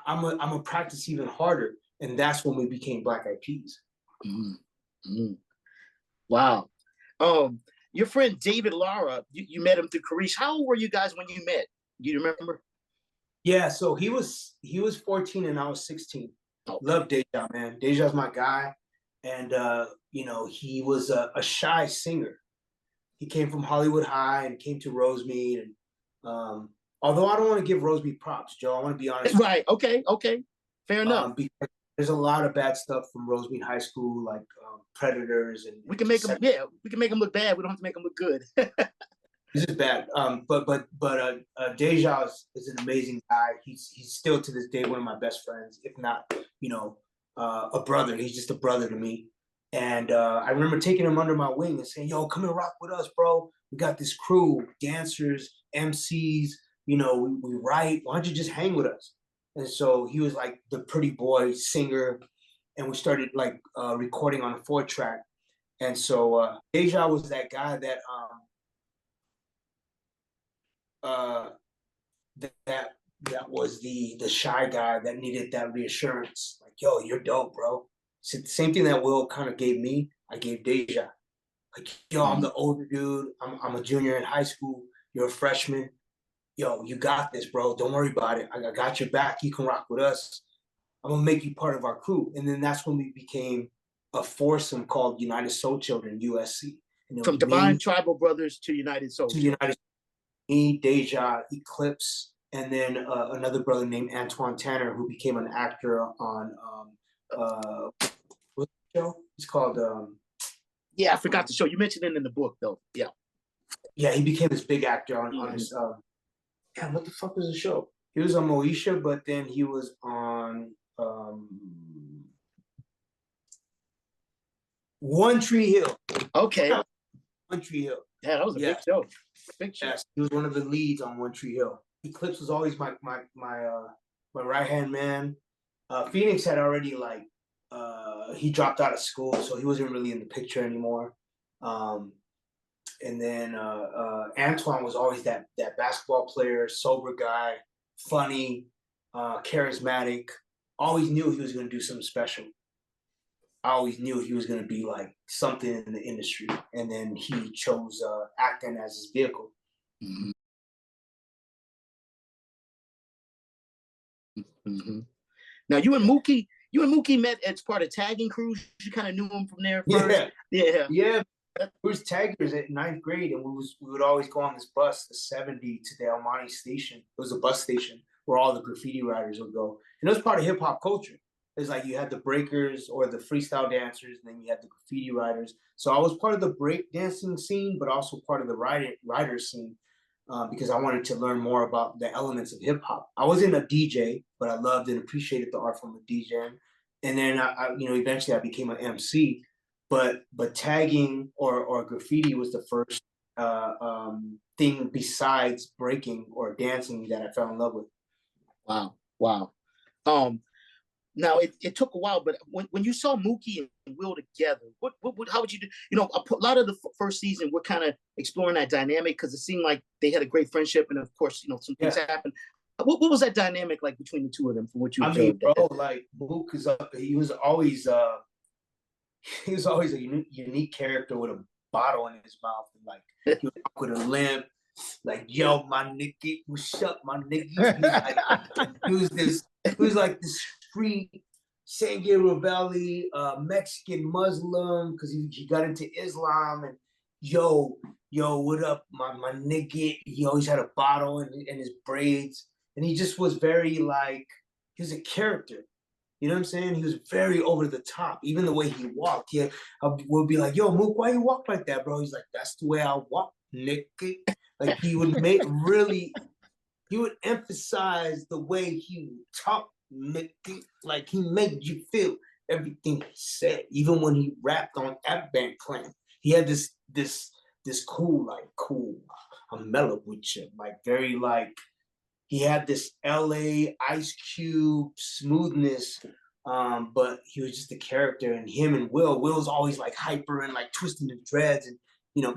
I'm gonna practice even harder. And that's when we became Black Eyed Peas. Mm-hmm. Wow. Your friend David Lara, you met him through Karish. How old were you guys when you met? Do you remember? Yeah, so he was 14 and I was 16. Okay. Love Deja, man. Deja's my guy. And you know, he was a shy singer. He came from Hollywood High and came to Rosemead. And although I don't want to give Rosemead props, Joe, I want to be honest. Right. Okay. Fair enough. Because there's a lot of bad stuff from Rosemead High School, like predators, and we can make them. Yeah, we can make them look bad. We don't have to make them look good. This is bad. But Deja is an amazing guy. He's still to this day one of my best friends, if not, you know, a brother. He's just a brother to me. And I remember taking him under my wing and saying, yo, come and rock with us, bro. We got this crew, dancers, MCs, you know, we write. Why don't you just hang with us? And so he was like the pretty boy singer. And we started like recording on a 4-track. And so Deja was that guy that that was the shy guy that needed that reassurance. Like, yo, you're dope, bro. So the same thing that Will kind of gave me, I gave Deja. Like, yo, I'm the older dude. I'm a junior in high school. You're a freshman. Yo, you got this, bro. Don't worry about it. I got your back. You can rock with us. I'm gonna make you part of our crew. And then that's when we became a foursome called United Soul Children, USC. From Divine Tribal Brothers to United Soul. To United, me, Deja, Eclipse, and then another brother named Antoine Tanner, who became an actor on what's the show? It's called yeah, I forgot the show. You mentioned it in the book though. Yeah. Yeah, he became this big actor on his God, what the fuck was the show? He was on Moesha, but then he was on One Tree Hill. Okay. One Tree Hill. Yeah, that was a big show. Big show. Yes, he was one of the leads on One Tree Hill. Eclipse was always my right hand man. Phoenix had already like he dropped out of school, so he wasn't really in the picture anymore. And then Antoine was always that basketball player, sober guy, funny, charismatic. Always knew he was going to do something special. I always knew he was going to be like something in the industry. And then he chose acting as his vehicle. Mm-hmm. Mm-hmm. Now you and Mookie met as part of tagging crews. You kind of knew him from there first. Yeah. We was taggers at 9th grade, and we would always go on this bus, the 70, to the El Monte station. It was a bus station where all the graffiti writers would go. And it was part of hip hop culture. It's like you had the breakers or the freestyle dancers, and then you had the graffiti writers. So I was part of the break dancing scene, but also part of the writer scene because I wanted to learn more about the elements of hip hop. I wasn't a DJ, but I loved and appreciated the art form of DJing. and then eventually I became an MC. But tagging or graffiti was the first thing besides breaking or dancing that I fell in love with. Wow, wow. Now it took a while, but when you saw Mookie and Will together, what how would you do? You know, a lot of the first season we're kind of exploring that dynamic because it seemed like they had a great friendship, and of course, you know, some things happened. What was that dynamic like between the two of them, from what you observed? I mean, bro, like Mook is he was always a unique character with a bottle in his mouth, and like he would walk with a limp, like, yo, my nigga, what's up, my nigga? He was like this street San Gabriel Valley Mexican Muslim, because he got into Islam, and yo, what up, my nigga? He always had a bottle in his braids, and he just was very like, he was a character. You know what I'm saying? He was very over the top. Even the way he walked, we'll be like, yo, Mook, why you walk like that, bro? He's like, that's the way I walk, nigga. Like he would he would emphasize the way he would talk, nigga. Like he made you feel everything he said. Even when he rapped on Afghan Clan, he had this cool, I'm mellow with you, like very like, he had this LA Ice Cube smoothness, but he was just a character. And him and Will's always like hyper and like twisting the dreads and, you know,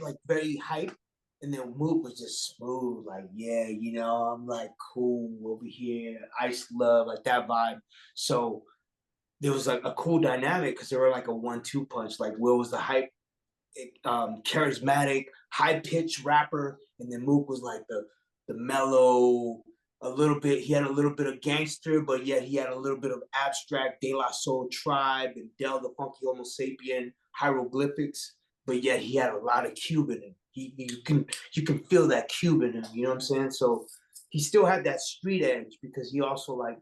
like very hype. And then Mook was just smooth, like, yeah, you know, I'm like cool over here, ice love, like that vibe. So there was like a cool dynamic because they were like a 1-2 punch. Like Will was the hype, charismatic, high pitched rapper, and then Mook was like the mellow, a little bit. He had a little bit of gangster, but yet he had a little bit of abstract De La Soul Tribe and Del the Funky Homo Sapien hieroglyphics. But yet he had a lot of Cuban in him. You can feel that Cuban in him. You know what I'm saying? So he still had that street edge because he also like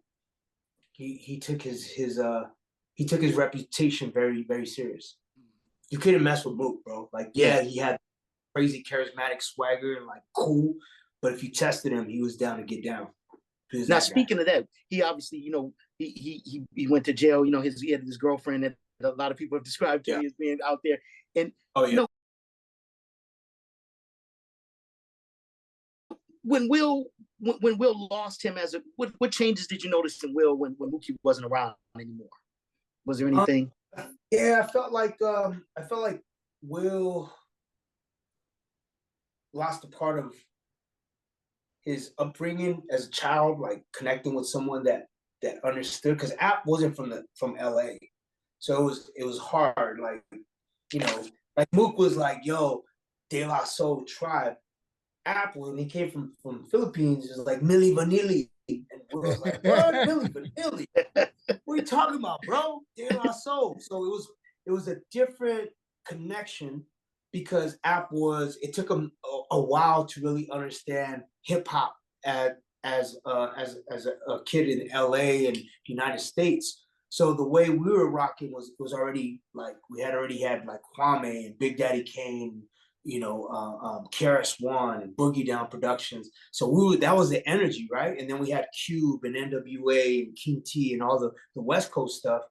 he took his reputation very, very serious. You couldn't mess with Mook, bro. Like, yeah, he had crazy charismatic swagger and like cool, but if you tested him, he was down to get down. Now, speaking of that, he obviously, you know, he went to jail. You know, he had this girlfriend that a lot of people have described to me as being out there. And you know, when Will lost him as a, what changes did you notice in Will when Mookie wasn't around anymore? Was there anything? Yeah, I felt like Will lost a part of his upbringing as a child, like connecting with someone that understood. Because App wasn't from LA, so it was hard. Like, you know, like Mook was like, yo, De La Soul Tribe. App, when he came from Philippines, it was like Milli Vanilli, and Will was like, what, Milli Vanilli? What are you talking about, bro? De La Soul. So it was a different connection because it took him a while to really understand hip hop as a kid in LA and United States. So the way we were rocking was already like, we had already had like Kwame and Big Daddy Kane, you know, KRS-One and Boogie Down Productions. So that was the energy, right? And then we had Cube and NWA and King T and all the West Coast stuff.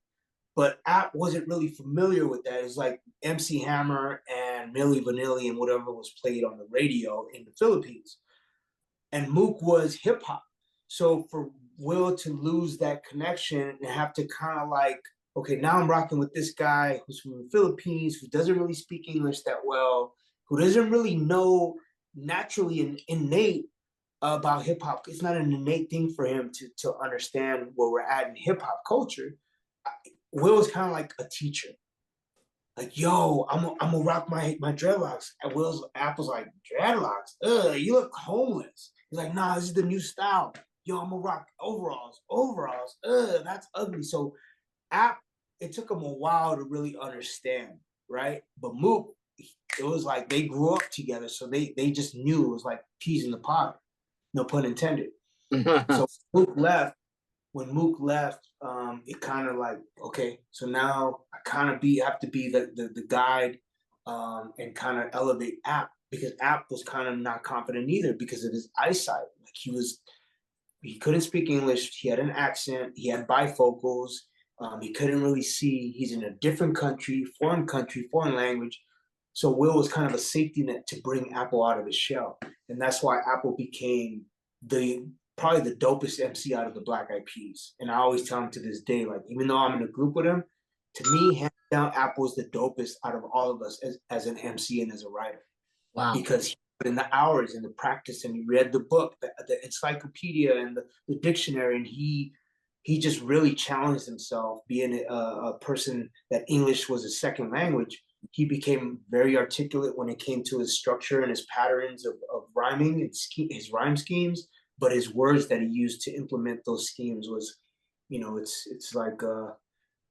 But App wasn't really familiar with that. It was like MC Hammer and Milli Vanilli and whatever was played on the radio in the Philippines. And Mook was hip hop. So for Will to lose that connection and have to kind of like, okay, now I'm rocking with this guy who's from the Philippines, who doesn't really speak English that well, who doesn't really know naturally and innate about hip hop. It's not an innate thing for him to understand where we're at in hip hop culture. Will was kind of like a teacher. Like, yo, I'm gonna rock my dreadlocks. And Apple's like, dreadlocks? Ugh, you look homeless. He's like, nah, this is the new style. Yo, I'm gonna rock overalls. Ugh, that's ugly. So App, it took him a while to really understand, right? But Mook, it was like they grew up together, so they just knew it was like peas in the pod, no pun intended. So when Mook left, it kind of like, okay, so now I kind of have to be the guide and kind of elevate App, because App was kind of not confident either because of his eyesight. Like he couldn't speak English. He had an accent. He had bifocals. He couldn't really see. He's in a different country, foreign language. So Will was kind of a safety net to bring Apple out of his shell, and that's why Apple became probably the dopest MC out of the Black Eyed Peas. And I always tell him to this day, like, even though I'm in a group with him, to me, hands down, Apple is the dopest out of all of us as an MC and as a writer. Wow. Because he put in the hours and the practice, and he read the book, the encyclopedia and the dictionary, and he just really challenged himself. Being a person that English was a second language, he became very articulate when it came to his structure and his patterns of rhyming and his rhyme schemes. But his words that he used to implement those schemes was, it's like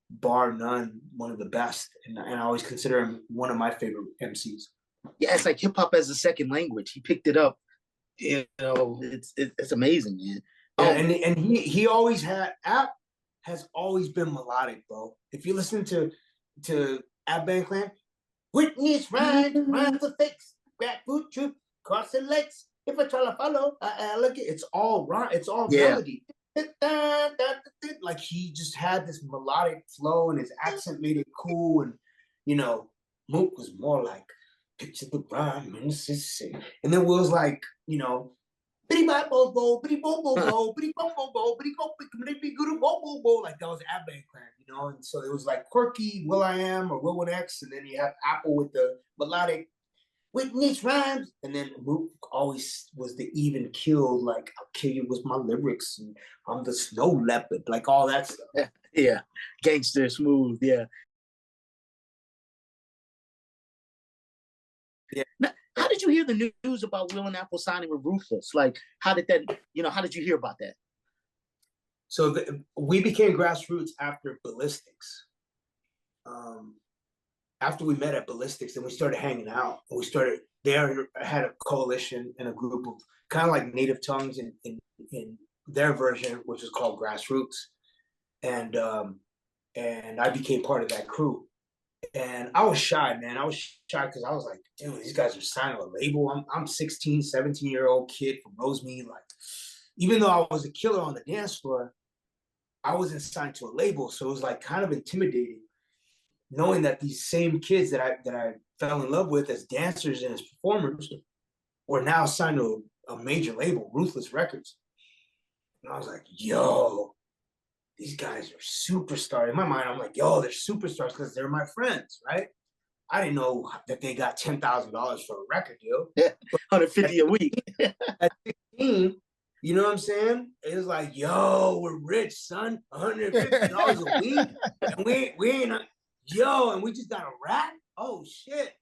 bar none, one of the best. And I always consider him one of my favorite MCs. Yeah, it's like hip hop as a second language. He picked it up. It's amazing, man. Yeah, and he always has always been melodic, bro. If you listen to Ab Band Clan, witness rhymes are fix, rap food troop, cross the legs. If I try to follow, look, it's all rhyme, it's all melody. Like he just had this melodic flow, and his accent made it cool. And Mook was more like picture the rhyme and and then Will's like, bitty bop bo bo, bitty bo bo bo, bitty bo bo bo, bitty bo bitty good bo bo bo. Like that was Ab Band Clan, and so it was like quirky Will.i.am or Will with X, and then you have Apple with the melodic witness rhymes, and then Mook always was the even killed, like I'll kill you with my lyrics, and I'm the snow leopard, like all that stuff. Yeah, gangster smooth, yeah. Yeah. Now, how did you hear the news about Will and Apple signing with Ruthless? Like, how did how did you hear about that? So we became Grassroots after Ballistics. After we met at Ballistics, and we started hanging out, and they had a coalition and a group of kind of like native tongues in their version, which was called Grassroots. And I became part of that crew. And I was shy, man. I was shy because I was like, dude, these guys are signing a label. I'm 16, 17-year-old kid from Rosemead. Like, even though I was a killer on the dance floor, I wasn't signed to a label. So it was like kind of intimidating, knowing that these same kids that I fell in love with as dancers and as performers were now signed to a major label, Ruthless Records. And I was like, yo, these guys are superstars. In my mind, I'm like, yo, they're superstars because they're my friends, right? I didn't know that they got $10,000 for a record deal. Yeah, $150 a week. At 16, you know what I'm saying? It was like, yo, we're rich, son. $150 a week. And we ain't, and we just got a rat? Oh, shit.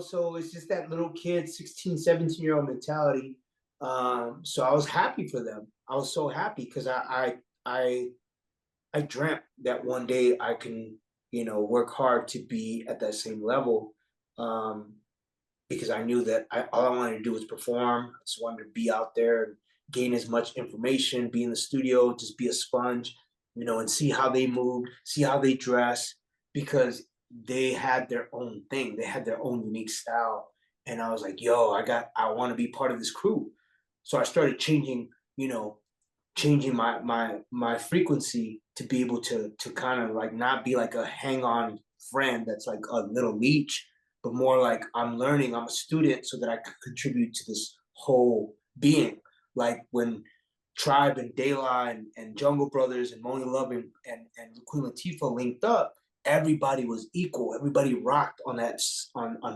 So it's just that little kid, 16, 17-year-old mentality. So I was happy for them. I was so happy because I dreamt that one day I can, work hard to be at that same level, because I knew that all I wanted to do was perform. I just wanted to be out there and gain as much information, be in the studio, just be a sponge, and see how they moved, see how they dress, because they had their own thing. They had their own unique style. And I was like, yo, I want to be part of this crew. So I started changing my frequency to be able to kind of like not be like a hang-on friend that's like a little leech, but more like I'm learning, I'm a student, so that I could contribute to this whole being. Like when Tribe and De La and Jungle Brothers and Moni Love and Queen Latifah linked up, everybody was equal. Everybody rocked on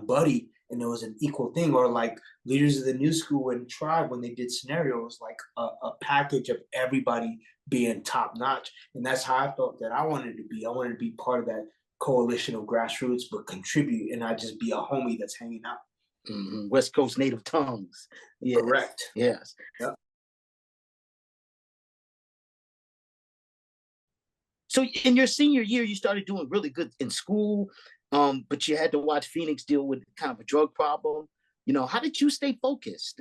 Buddy, and it was an equal thing. Or like Leaders of the New School and Tribe, when they did Scenarios, like a package of everybody being top notch. And that's how I felt that I wanted to be. I wanted to be part of that coalition of Grassroots, but contribute and not just be a homie that's hanging out. Mm-hmm. West Coast native tongues. Yes. Correct. Yes. Yep. So in your senior year, you started doing really good in school, but you had to watch Phoenix deal with kind of a drug problem. How did you stay focused?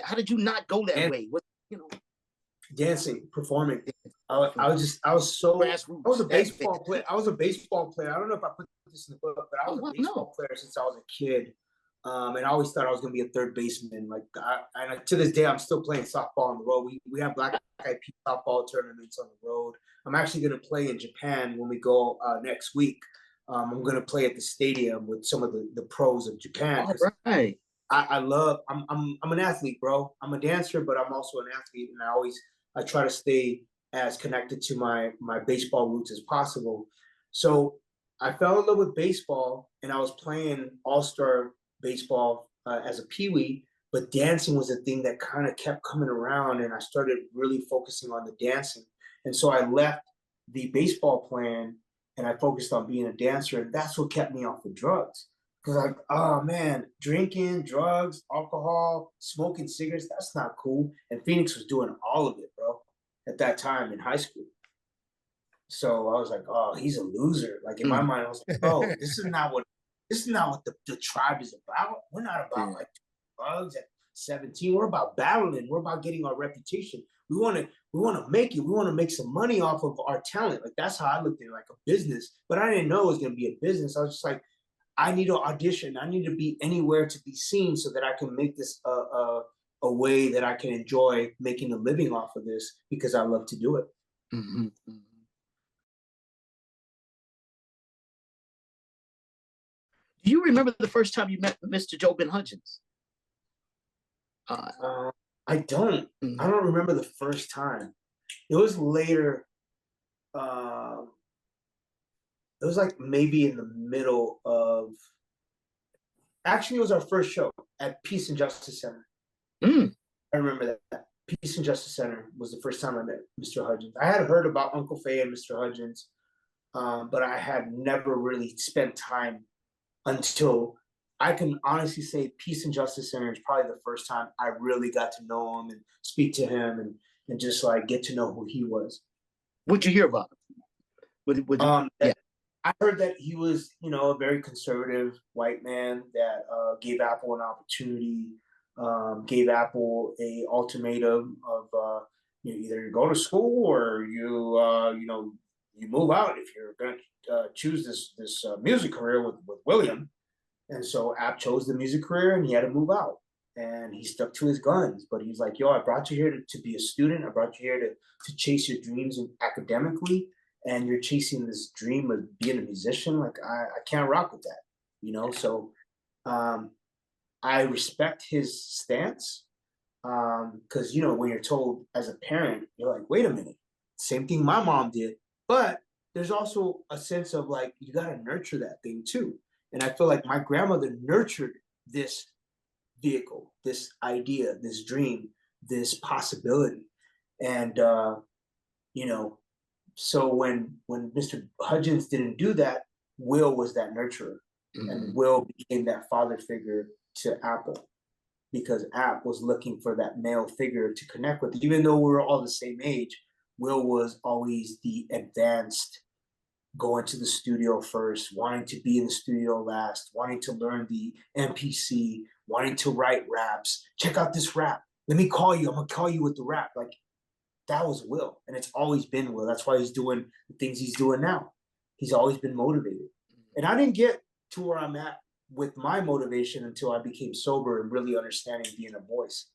How did you not go that way? Dancing, performing. I was a baseball player. I was a baseball player. I don't know if I put this in the book, but I was a baseball player since I was a kid. And I always thought I was going to be a third baseman. Like, and to this day, I'm still playing softball on the road. We have Black Eyed Peas softball tournaments on the road. I'm actually going to play in Japan when we go next week. I'm going to play at the stadium with some of the pros of Japan. All right. I love. I'm an athlete, bro. I'm a dancer, but I'm also an athlete, and I try to stay as connected to my baseball roots as possible. So I fell in love with baseball, and I was playing all-star baseball as a peewee, but dancing was a thing that kind of kept coming around, and I started really focusing on the dancing. And so I left the baseball plan and I focused on being a dancer, and that's what kept me off the drugs. Because like, oh man, drinking, drugs, alcohol, smoking cigarettes, that's not cool. And Phoenix was doing all of it, bro, at that time in high school. So I was like, oh, he's a loser. Like in my mind, I was like, oh, this is not what the tribe is about. We're not about like drugs at 17. We're about battling. We're about getting our reputation. We want to make it. We want to make some money off of our talent. Like that's how I looked at it, like a business. But I didn't know it was going to be a business. I was just like, I need to audition. I need to be anywhere to be seen so that I can make this a way that I can enjoy making a living off of this because I love to do it. Mm-hmm. Do you remember the first time you met Mr. Joe Ben Hudgens? I don't. I don't remember the first time. It was later. It was like maybe in the middle of. Actually, it was our first show at Peace and Justice Center. I remember that. Peace and Justice Center was the first time I met Mr. Hudgens. I had heard about Uncle Faye and Mr. Hudgens, but I had never really spent time until I can honestly say Peace and Justice Center is probably the first time I really got to know him and speak to him and just like get to know who he was. What'd you hear about him? I heard that he was, a very conservative white man that gave Apple an opportunity, gave Apple a ultimatum of either you go to school or you move out if you're going to choose this music career with William. And so App chose the music career and he had to move out. And he stuck to his guns. But he's like, yo, I brought you here to be a student. I brought you here to chase your dreams academically. And you're chasing this dream of being a musician. Like, I can't rock with that, So I respect his stance. Because, when you're told as a parent, you're like, wait a minute, same thing my mom did. But there's also a sense of like, you got to nurture that thing too. And I feel like my grandmother nurtured this vehicle, this idea, this dream, this possibility. And, so when Mr. Hudgens didn't do that, Will was that nurturer. And Will became that father figure to Apple because App was looking for that male figure to connect with. Even though we were all the same age, Will was always the advanced, going to the studio first, wanting to be in the studio last, wanting to learn the MPC, wanting to write raps. Check out this rap. Let me call you. I'm going to call you with the rap. Like, that was Will. And it's always been Will. That's why he's doing the things he's doing now. He's always been motivated. And I didn't get to where I'm at with my motivation until I became sober and really understanding being a voice.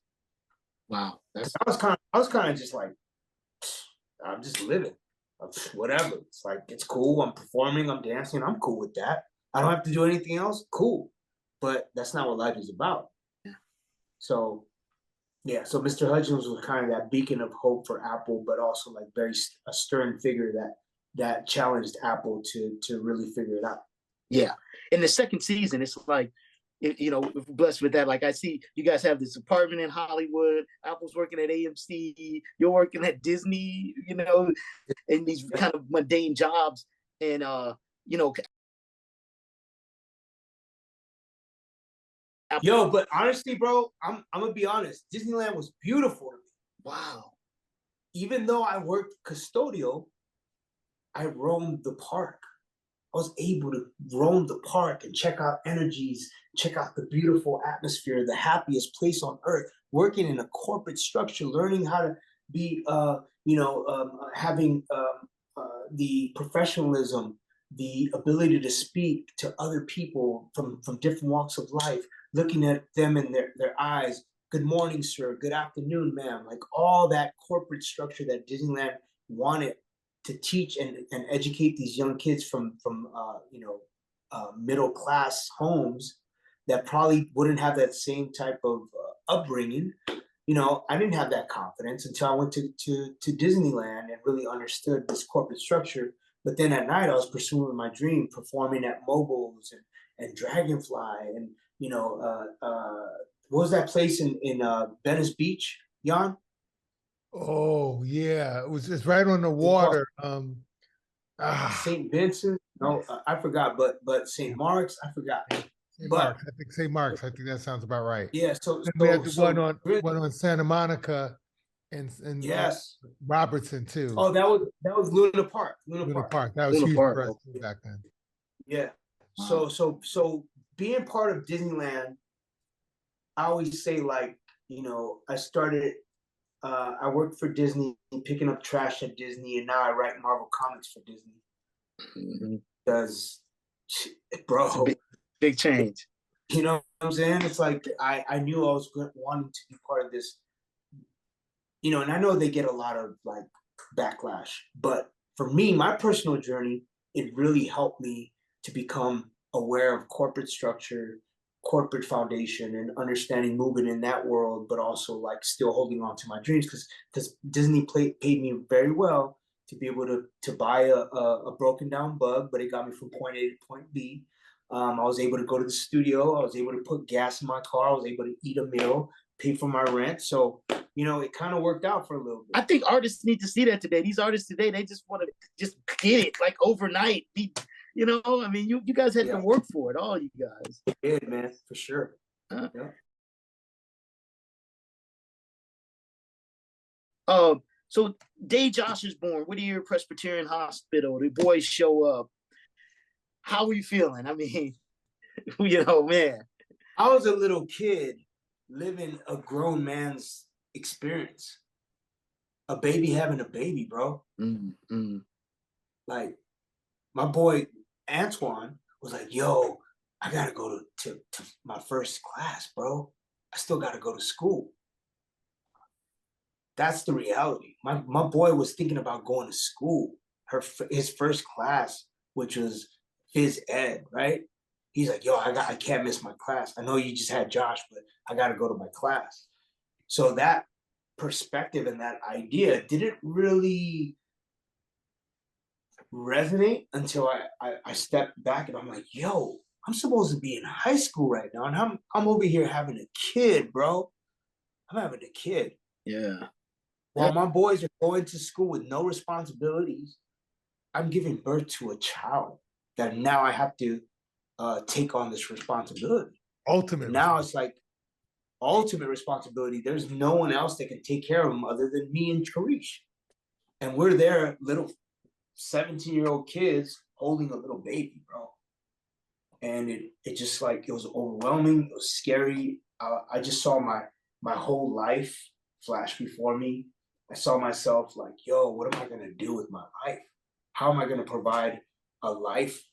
Wow. I was kind of just like, I'm just living. Whatever. It's like, it's cool. I'm performing, I'm dancing. I'm cool with that. I don't have to do anything else. Cool. But that's not what life is about. Yeah. So Mr. Hudgens was kind of that beacon of hope for Apple, but also like a stern figure that challenged Apple to really figure it out. Yeah. In the second season, it's like, blessed with that. Like, I see you guys have this apartment in Hollywood. Apple's working at AMC. You're working at Disney, in these kind of mundane jobs. And, Yo, but honestly, bro, I'm gonna be honest. Disneyland was beautiful to me. Wow. Even though I worked custodial, I roamed the park. I was able to roam the park and check out energies, check out the beautiful atmosphere, the happiest place on earth, working in a corporate structure, learning how to be, having the professionalism the ability to speak to other people from different walks of life, looking at them in their eyes. Good morning, sir. Good afternoon, ma'am. Like all that corporate structure that Disneyland wanted to teach and educate these young kids from middle class homes that probably wouldn't have that same type of upbringing. I didn't have that confidence until I went to Disneyland and really understood this corporate structure. But then at night, I was pursuing my dream, performing at Mobiles and Dragonfly, and what was that place in Venice Beach, Jan? Oh yeah, it's right on the water. St. Vincent? No, I forgot, but St. Mark's, I forgot. St. Mark's, I think St. Mark's. I think that sounds about right. Yeah, We had the one on Santa Monica and yes, Robertson too. Oh, that was Luna Park. Luna Park. That was Luna huge Park, for us back then. Yeah. Wow. So being part of Disneyland, I always say, like, I started I worked for Disney, picking up trash at Disney, and now I write Marvel comics for Disney. Because, bro, big change. You know what I'm saying? It's like I knew I was wanting to be part of this, and I know they get a lot of like backlash, but for me, my personal journey, it really helped me to become aware of corporate structure, corporate foundation, and understanding moving in that world, but also like still holding on to my dreams because Disney paid me very well to be able to buy a broken down bug, but it got me from point A to point B. I was able to go to the studio. I was able to put gas in my car. I was able to eat a meal, pay for my rent. So, it kind of worked out for a little bit. I think artists need to see that today. These artists today, they just want to just get it like overnight. I mean, you guys had to work for it, all you guys. Yeah, man, for sure. Yeah. So day Josh is born, Whittier Presbyterian Hospital. The boys show up. How are you feeling? I mean, man. I was a little kid living a grown man's experience. A baby having a baby, bro. Like, my boy Antoine was like, yo, I gotta go to my first class, bro. I still gotta go to school. That's the reality. My boy was thinking about going to school, his first class, which was phys ed, right? He's like, yo, I can't miss my class. I know you just had Josh, but I gotta go to my class. So that perspective and that idea didn't really resonate until I stepped back and I'm like, yo, I'm supposed to be in high school right now, and I'm over here having a kid, bro. I'm having a kid. Yeah. While my boys are going to school with no responsibilities, I'm giving birth to a child that now I have to take on this responsibility. Ultimate. Now it's like ultimate responsibility. There's no one else that can take care of him other than me and Karish. And we're there, little 17-year-old kids holding a little baby, bro. And it just like, it was overwhelming. It was scary. I just saw my whole life flash before me. I saw myself like, yo, what am I going to do with my life? How am I going to provide a life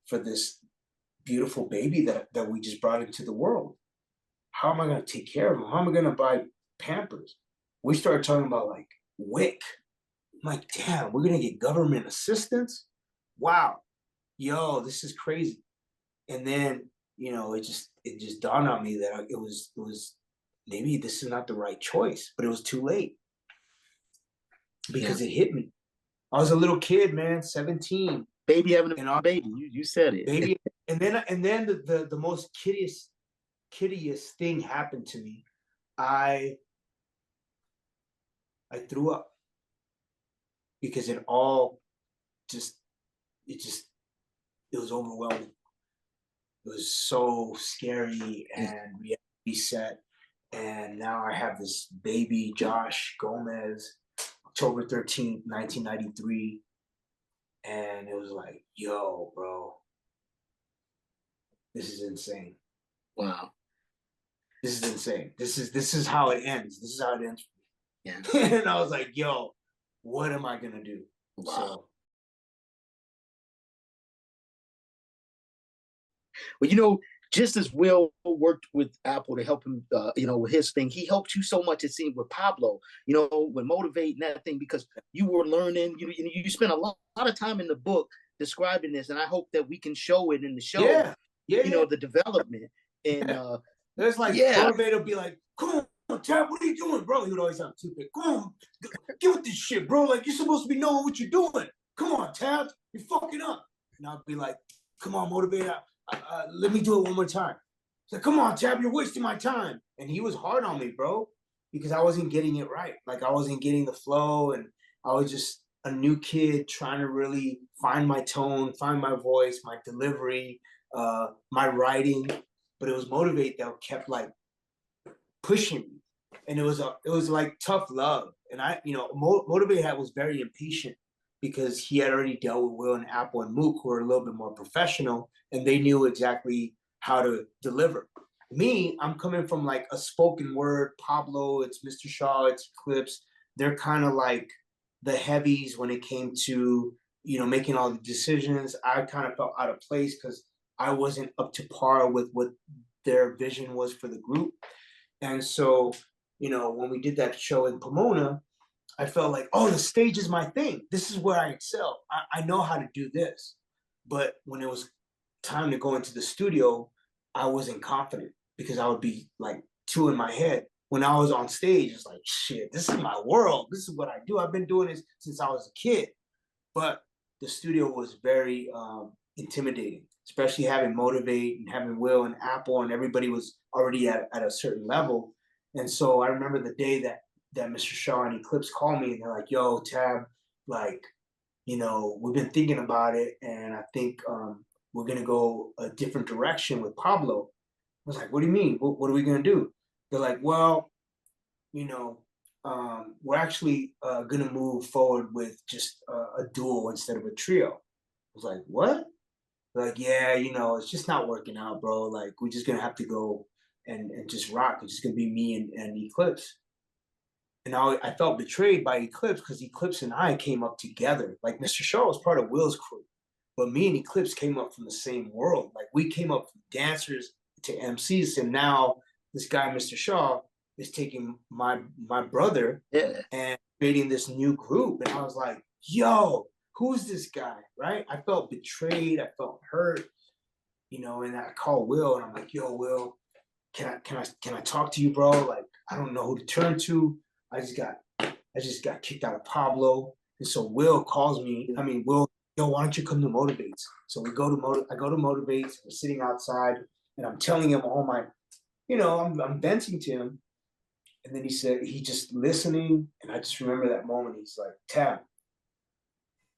for this beautiful baby that we just brought into the world? How am I going to take care of him? How am I going to buy Pampers? We started talking about like WIC. I'm like, damn, we're going to get government assistance? Wow. Yo, this is crazy. And then, it just dawned on me that it was maybe this is not the right choice, but it was too late because it hit me. I was a little kid, man, 17. Baby having a baby. You said it. Baby. And then the most kiddiest thing happened to me. I threw up because it was overwhelming. It was so scary and reality set. And now I have this baby, Josh Gomez, October 13th, 1993. And it was like, yo, bro, this is insane. Wow. This is insane. This is how it ends. This is how it ends for me. Yeah. And I was like, yo, what am I gonna do? Wow. So But just as Will worked with Apple to help him, with his thing, he helped you so much, it seemed, with Pablo, with motivating that thing, because you were learning, you spent a lot of time in the book describing this, and I hope that we can show it in the show, the development. And there's like, motivator would be like, come on, Tab, what are you doing, bro? He would always have toothpick. Come on, get with this shit, bro. Like, you're supposed to be knowing what you're doing. Come on, Tab, you're fucking up. And I'd be like, come on, motivator. Let me do it one more time. He's like, come on, Tab, you're wasting my time. And he was hard on me, bro, because I wasn't getting it right. Like, I wasn't getting the flow, and I was just a new kid trying to really find my tone, find my voice, my delivery, my writing. But it was Motivate that kept like pushing me. And it was like tough love. And Motivate was very impatient, because he had already dealt with Will and Apple and Mook, who were a little bit more professional, and they knew exactly how to deliver. Me, I'm coming from like a spoken word. Pablo, it's Mr. Shaw, it's Eclipse. They're kind of like the heavies when it came to, making all the decisions. I kind of felt out of place because I wasn't up to par with what their vision was for the group. And so, when we did that show in Pomona, I felt like, oh, the stage is my thing. This is where I excel. I know how to do this. But when it was time to go into the studio, I wasn't confident, because I would be like two in my head. When I was on stage, it's like, shit, this is my world. This is what I do. I've been doing this since I was a kid. But the studio was very intimidating, especially having Motivate and having Will and Apple, and everybody was already at a certain level. And so I remember the day that Mr. Shaw and Eclipse called me, and they're like, yo, Tab, like, we've been thinking about it, and I think we're going to go a different direction with Pablo. I was like, what do you mean? What are we going to do? They're like, well, we're actually going to move forward with just a duo instead of a trio. I was like, what? They're like, yeah, it's just not working out, bro. Like, we're just going to have to go and just rock. It's just going to be me and Eclipse. And I felt betrayed by Eclipse, because Eclipse and I came up together. Like, Mr. Shaw was part of Will's crew, but me and Eclipse came up from the same world. Like, we came up from dancers to MCs, and now this guy, Mr. Shaw, is taking my brother and creating this new group. And I was like, yo, who's this guy, right? I felt betrayed. I felt hurt, and I called Will, and I'm like, yo, Will, can I talk to you, bro? Like, I don't know who to turn to. I just got kicked out of Pablo. And so Will calls me. Will, yo, why don't you come to Motivates? So I go to Motivates. We're sitting outside, and I'm telling him all my, I'm venting to him. And then he just listening. And I just remember that moment. He's like, Tab,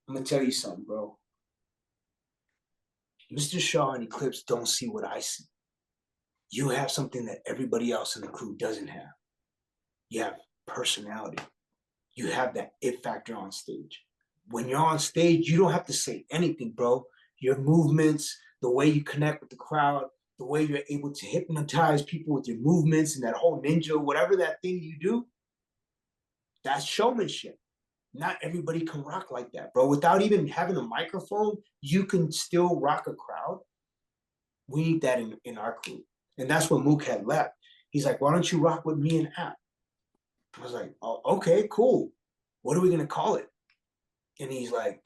I'm going to tell you something, bro. Mr. Shaw and Eclipse don't see what I see. You have something that everybody else in the crew doesn't have. You have personality. You have that it factor on stage. When you're on stage, you don't have to say anything, bro. Your movements, the way you connect with the crowd, the way you're able to hypnotize people with your movements and that whole ninja, whatever that thing you do, that's showmanship. Not everybody can rock like that, bro. Without even having a microphone, you can still rock a crowd. We need that in our crew. And that's when Mook had left. He's like, why don't you rock with me and App? I was like, oh, okay, cool. What are we going to call it? And he's like,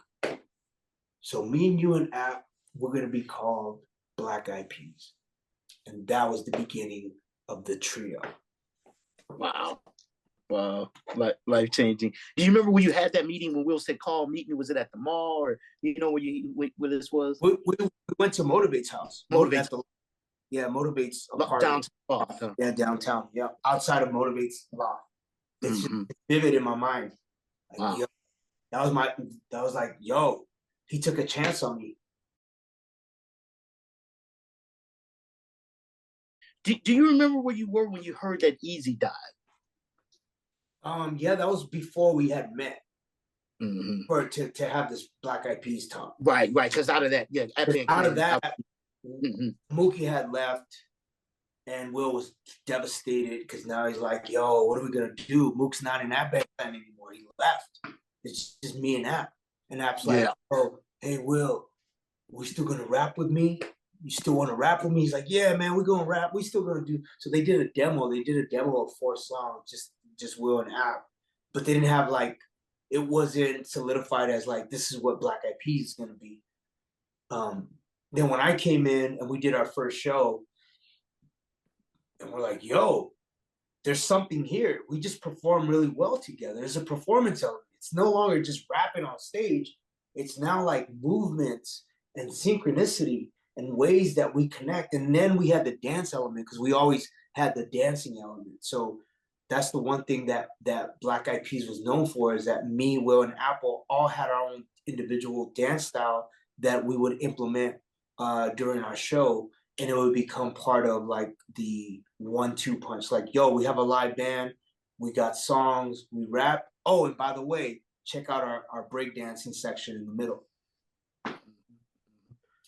so me and you and App, we're going to be called Black Eyed Peas. And that was the beginning of the trio. Wow. Life changing. Do you remember when you had that meeting when Will said, call, meet me? Was it at the mall, or where this was? We went to Motivate's house. Motivate's downtown. Yeah, downtown. Yeah, outside of Motivate's lot. It's just vivid in my mind. Like, wow. Yo, that was like, yo, he took a chance on me. Do you remember where you were when you heard that Easy died? Yeah, that was before we had met. Mm-hmm. To have this Black Eyed Peas talk. Right. Because out of that, Mookie had left, and Will was devastated because now he's like, yo, what are we gonna do? Mook's not in that band anymore. He left. It's just me and App. And App's like, oh, hey, Will, we still gonna rap with me? you still want to rap with me? He's like, yeah, man, we're gonna rap. We still gonna do. So they did a demo. They did a demo of 4 songs, just Will and App, but they didn't have like, it wasn't solidified as like this is what Black Eyed Peas is gonna be. Then when I came in and we did our first show, and we're like, yo, there's something here. We just perform really well together. There's a performance element. It's no longer just rapping on stage. It's now like movements and synchronicity and ways that we connect. And then we had the dance element because we always had the dancing element. So that's the one thing that Black Eyed Peas was known for, is that me, Will, and Apple all had our own individual dance style that we would implement during our show. And it would become part of like the 1-2 punch. Like, yo, we have a live band, we got songs, we rap. Oh, and by the way, check out our breakdancing section in the middle.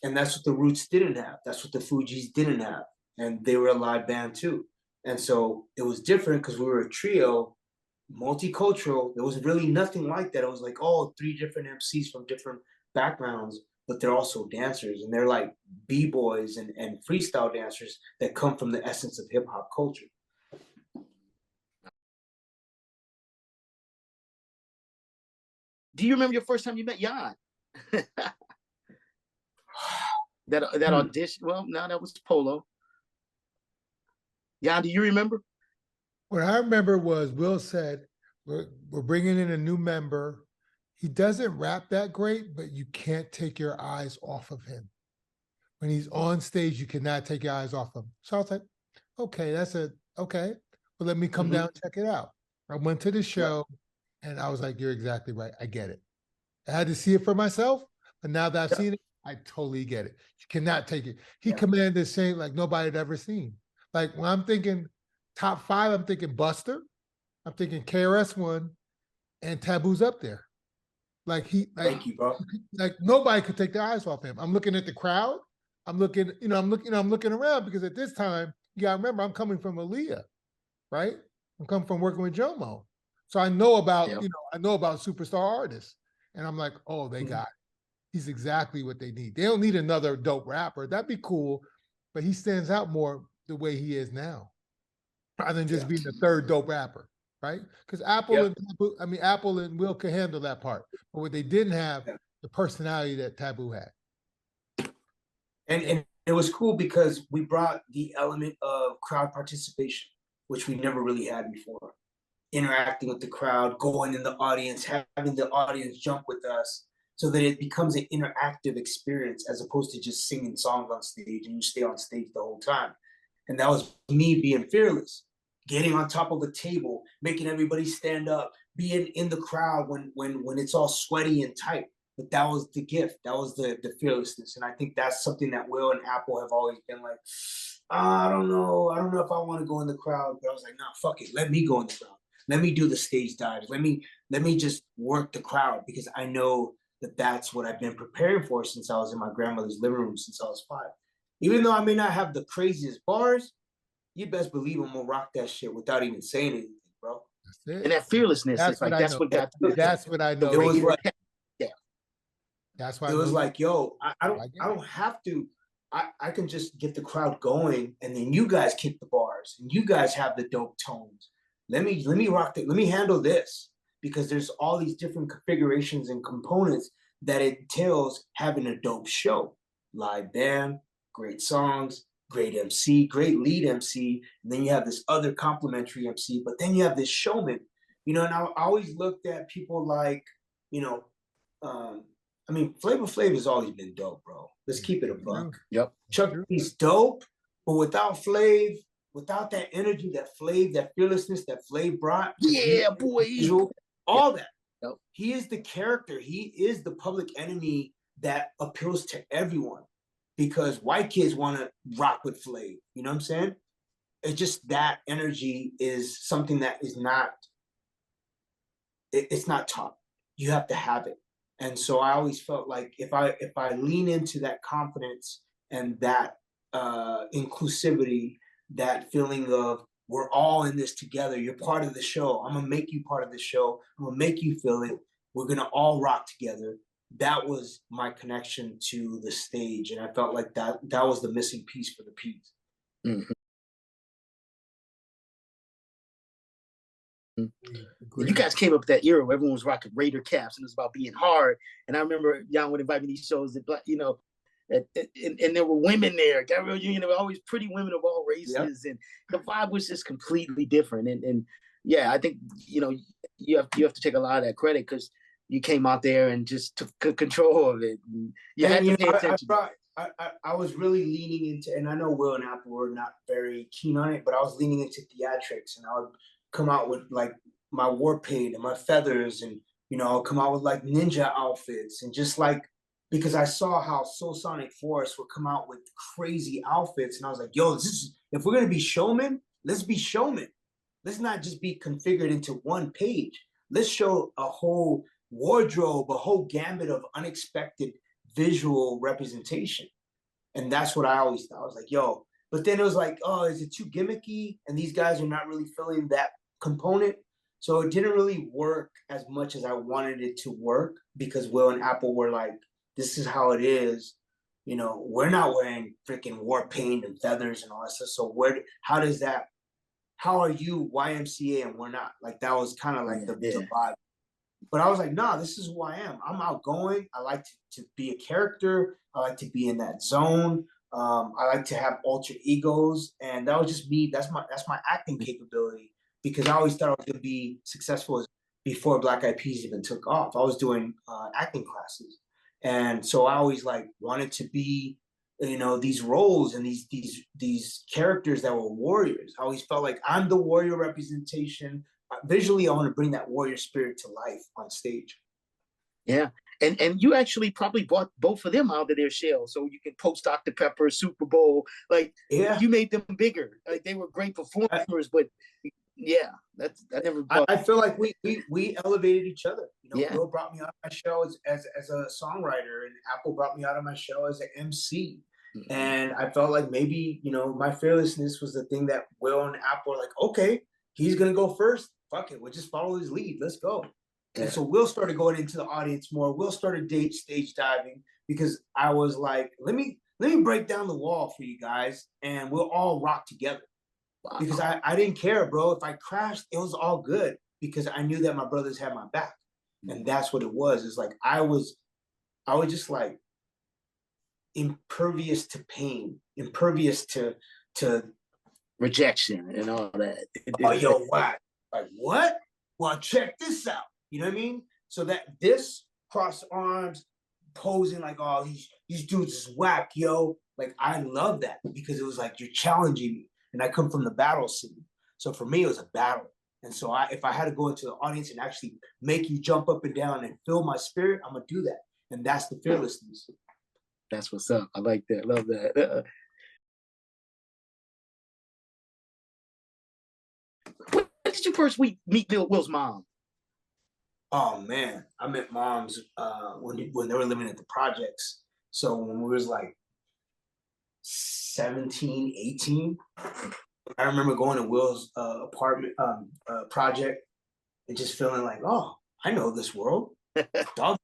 And that's what the Roots didn't have. That's what the Fugees didn't have. And they were a live band too. And so it was different because we were a trio, multicultural. There was really nothing like that. It was like, oh, 3 different MCs from different backgrounds, but they're also dancers, and they're like b-boys and freestyle dancers that come from the essence of hip hop culture. Do you remember your first time you met Jan? that audition? Well, no, that was Polo. Jan, do you remember? What I remember was Will said, we're bringing in a new member. He doesn't rap that great, but you can't take your eyes off of him. When he's on stage, you cannot take your eyes off him. So I was like, okay, okay. Well, let me come down and check it out. I went to the show and I was like, you're exactly right. I get it. I had to see it for myself, but now that I've seen it, I totally get it. You cannot take it. He commanded the same like nobody had ever seen. Like when I'm thinking top 5, I'm thinking Buster, I'm thinking KRS-One, and Taboo's up there. Like thank you, bro. Like nobody could take their eyes off him. I'm looking at the crowd. I'm looking around because at this time, you gotta remember, I'm coming from Aaliyah, right? I'm coming from working with Jomo. So I know about, I know about superstar artists. And I'm like, oh, they got it. He's exactly what they need. They don't need another dope rapper. That'd be cool, but he stands out more the way he is now, rather than just being the 3rd dope rapper, right? Because Apple and Will could handle that part, but what they didn't have, the personality that Taboo had. And it was cool because we brought the element of crowd participation, which we never really had before. Interacting with the crowd, going in the audience, having the audience jump with us, so that it becomes an interactive experience as opposed to just singing songs on stage and you stay on stage the whole time. And that was me being fearless, getting on top of a table, making everybody stand up, being in the crowd when it's all sweaty and tight. But that was the gift. That was the fearlessness. And I think that's something that Will and Apple have always been like, I don't know if I want to go in the crowd. But I was like, nah, fuck it. Let me go in the crowd. Let me do the stage dives. Let me just work the crowd, because I know that that's what I've been preparing for since I was in my grandmother's living room since I was 5. Even though I may not have the craziest bars, you best believe I'm gonna rock that shit without even saying anything, bro. And that fearlessness, that's what I know. It was like, that's why it was like, yo, I don't have to. I can just get the crowd going, and then you guys kick the bars, and you guys have the dope tones. Let me rock it. Let me handle this, because there's all these different configurations and components that it entails having a dope show. Live band, great songs, great MC, great lead MC, and then you have this other complimentary MC, but then you have this showman, and I always looked at people like, Flavor Flav has always been dope, bro. Let's keep it a buck. Yep. Chuck B's dope, but without Flav, without that energy, that Flav, that fearlessness that Flav brought, all that. Yep. He is the character. He is the public enemy that appeals to everyone, because white kids want to rock with Flav. You know what I'm saying? It's just that energy is something that is not. It's not taught. You have to have it. And so I always felt like if I lean into that confidence and that inclusivity, that feeling of we're all in this together, you're part of the show, I'm gonna make you part of the show, I'm gonna make you feel it, we're gonna all rock together, that was my connection to the stage, and I felt like that was the missing piece for the piece. Mhm. You guys came up that era where everyone was rocking Raider caps and it was about being hard. And I remember Jan would invite me to these shows that, you know, and there were women there. Gabrielle Union, there were always pretty women of all races, and the vibe was just completely different. And yeah, I think, you know, you have to take a lot of that credit because you came out there and just took control of it. And you had to pay attention. I was really leaning into, and I know Will and Apple were not very keen on it, but I was leaning into theatrics, and I would come out with like my war paint and my feathers, and you know, I'll come out with like ninja outfits, and just like, because I saw how Soul Sonic Force would come out with crazy outfits, and I was like, yo, if we're gonna be showmen, let's be showmen. Let's not just be configured into one page. Let's show a whole wardrobe, a whole gambit of unexpected visual representation. And that's what I always thought. I was like, yo, but then it was like, oh, is it too gimmicky? And these guys are not really filling that component. So it didn't really work as much as I wanted it to work, because Will and Apple were like, this is how it is. You know, we're not wearing freaking war paint and feathers and all that stuff. So how are you YMCA and we're not? Like, that was kind of like the vibe. But I was like, nah, this is who I am. I'm outgoing. I like to be a character. I like to be in that zone. I like to have alter egos. And that was just me. That's my acting capability, because I always thought I was going to be successful before Black Eyed Peas even took off. I was doing acting classes. And so I always like wanted to be, you know, these roles and these characters that were warriors. I always felt like I'm the warrior representation. Visually, I want to bring that warrior spirit to life on stage. Yeah, and you actually probably brought both of them out of their shell, so you can post Dr. Pepper, Super Bowl, like you made them bigger. Like they were great performers, but yeah, I never. I feel like we elevated each other. You know, Will brought me out of my show as a songwriter, and Apple brought me out of my show as an MC. Mm-hmm. And I felt like maybe, you know, my fearlessness was the thing that Will and Apple were like, okay, he's gonna go first. Fuck it, we'll just follow his lead. Let's go. Yeah. And so Will started going into the audience more. Will started stage diving, because I was like, let me break down the wall for you guys, and we'll all rock together. Wow. Because I didn't care, bro. If I crashed, it was all good, because I knew that my brothers had my back. And that's what it was. It's like I was just like impervious to pain, impervious to rejection and all that. Oh, yo, what? Like, what? Well, check this out. You know what I mean? So that this cross arms posing like, oh, these dudes is whack, yo. Like, I love that, because it was like, you're challenging me. And I come from the battle scene. So for me, it was a battle. And so if I had to go into the audience and actually make you jump up and down and feel my spirit, I'm going to do that. And that's the fearlessness. That's what's up. I like that. Love that. When did you first meet Will's mom? Oh, man. I met moms when they were living at the projects. So when we was like 17, 18, I remember going to Will's apartment project and just feeling like, oh, I know this world. Dog,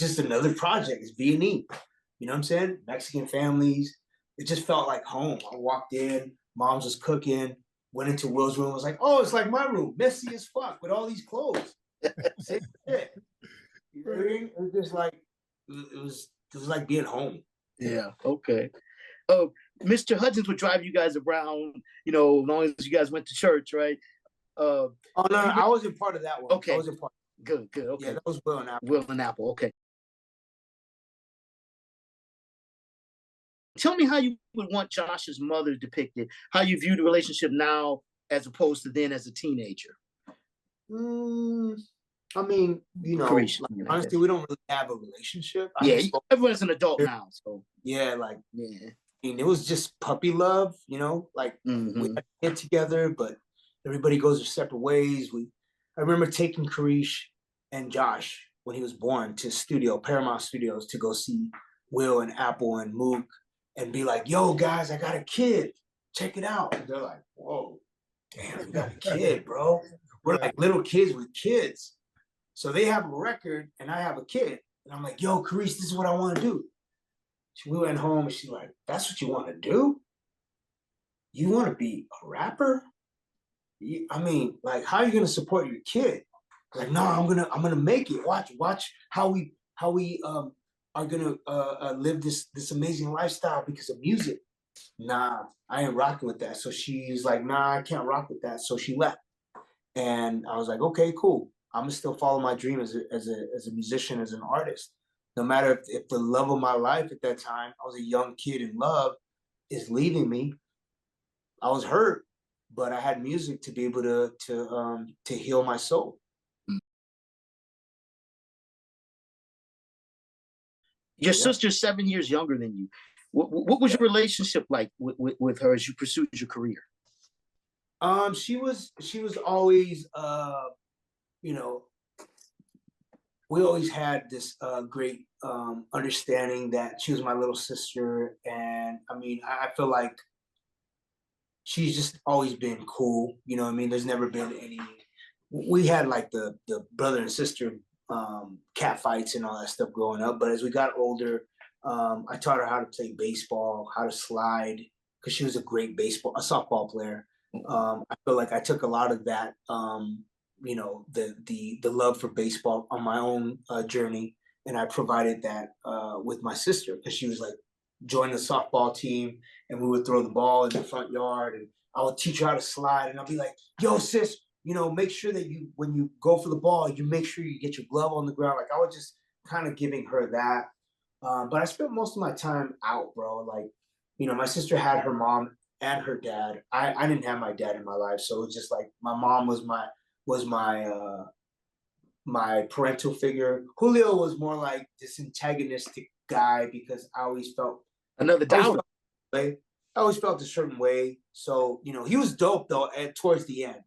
just another project. It's B&E. You know what I'm saying? Mexican families. It just felt like home. I walked in, mom's was cooking, went into Will's room, was like, oh, it's like my room, messy as fuck with all these clothes. Same shit. You know what I mean? It was just like, it was like being home. Yeah, okay. Oh, Mr. Hudgens would drive you guys around, you know, as long as you guys went to church, right? Oh, no, I wasn't part of that one. Okay. I wasn't part. Good, okay. Yeah, that was Will and Apple. Will and Apple, okay. Tell me how you would want Josh's mother depicted, how you view the relationship now as opposed to then as a teenager. I mean, you know, like, honestly, we don't really have a relationship. Everyone's an adult now, so. Yeah, like, I mean, it was just puppy love, you know, like we had to get together, but everybody goes their separate ways. I remember taking Karish and Josh when he was born to Paramount Studios, to go see Will and Apple and Mook, and be like, yo, guys, I got a kid. Check it out. And they're like, whoa, damn, you got a kid, bro. We're like little kids with kids. So they have a record and I have a kid. And I'm like, yo, Carice, this is what I want to do. We went home and she's like, that's what you want to do? You want to be a rapper? I mean, like, how are you gonna support your kid? Like, no, I'm gonna make it. Watch how we are gonna live this amazing lifestyle because of music. Nah, I ain't rocking with that. So she's like, nah, I can't rock with that. So she left, and I was like, okay, cool. I'm gonna still follow my dream as a musician, as an artist. No matter if the love of my life at that time, I was a young kid in love, is leaving me. I was hurt, but I had music to be able to heal my soul. Your Yeah. sister's 7 years younger than you. What was your relationship like with her as you pursued your career? She was always you know, we always had this great understanding that she was my little sister, and I mean, I feel like she's just always been cool. You know what I mean? There's never been any. We had like the brother and sister cat fights and all that stuff growing up, but as we got older, I taught her how to play baseball, how to slide, because she was a great a softball player. I feel like I took a lot of that, you know, the love for baseball on my own journey, and I provided that with my sister, because she was like, join the softball team, and we would throw the ball in the front yard, and I would teach her how to slide, and I'll be like, yo, sis, you know, make sure that you, when you go for the ball, you make sure you get your glove on the ground. Like, I was just kind of giving her that. But I spent most of my time out, bro. Like, you know, my sister had her mom and her dad. I didn't have my dad in my life, so it was just like my mom was my parental figure. Julio was more like this antagonistic guy, because I always felt Another doubter. I always felt a certain way. So, you know, he was dope though towards the end.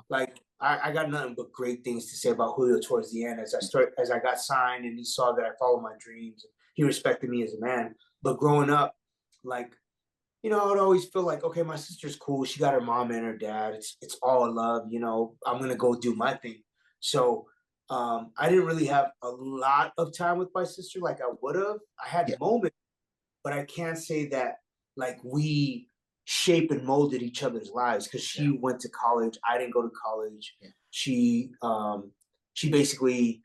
Like, I got nothing but great things to say about Julio towards the end, as I got signed, and he saw that I followed my dreams. He respected me as a man. But growing up, like, you know, I would always feel like, okay, my sister's cool. She got her mom and her dad. It's all love. You know, I'm gonna go do my thing. So I didn't really have a lot of time with my sister like I would have. I had moments, but I can't say that like we shape and molded each other's lives, because she went to college. I didn't go to college. She basically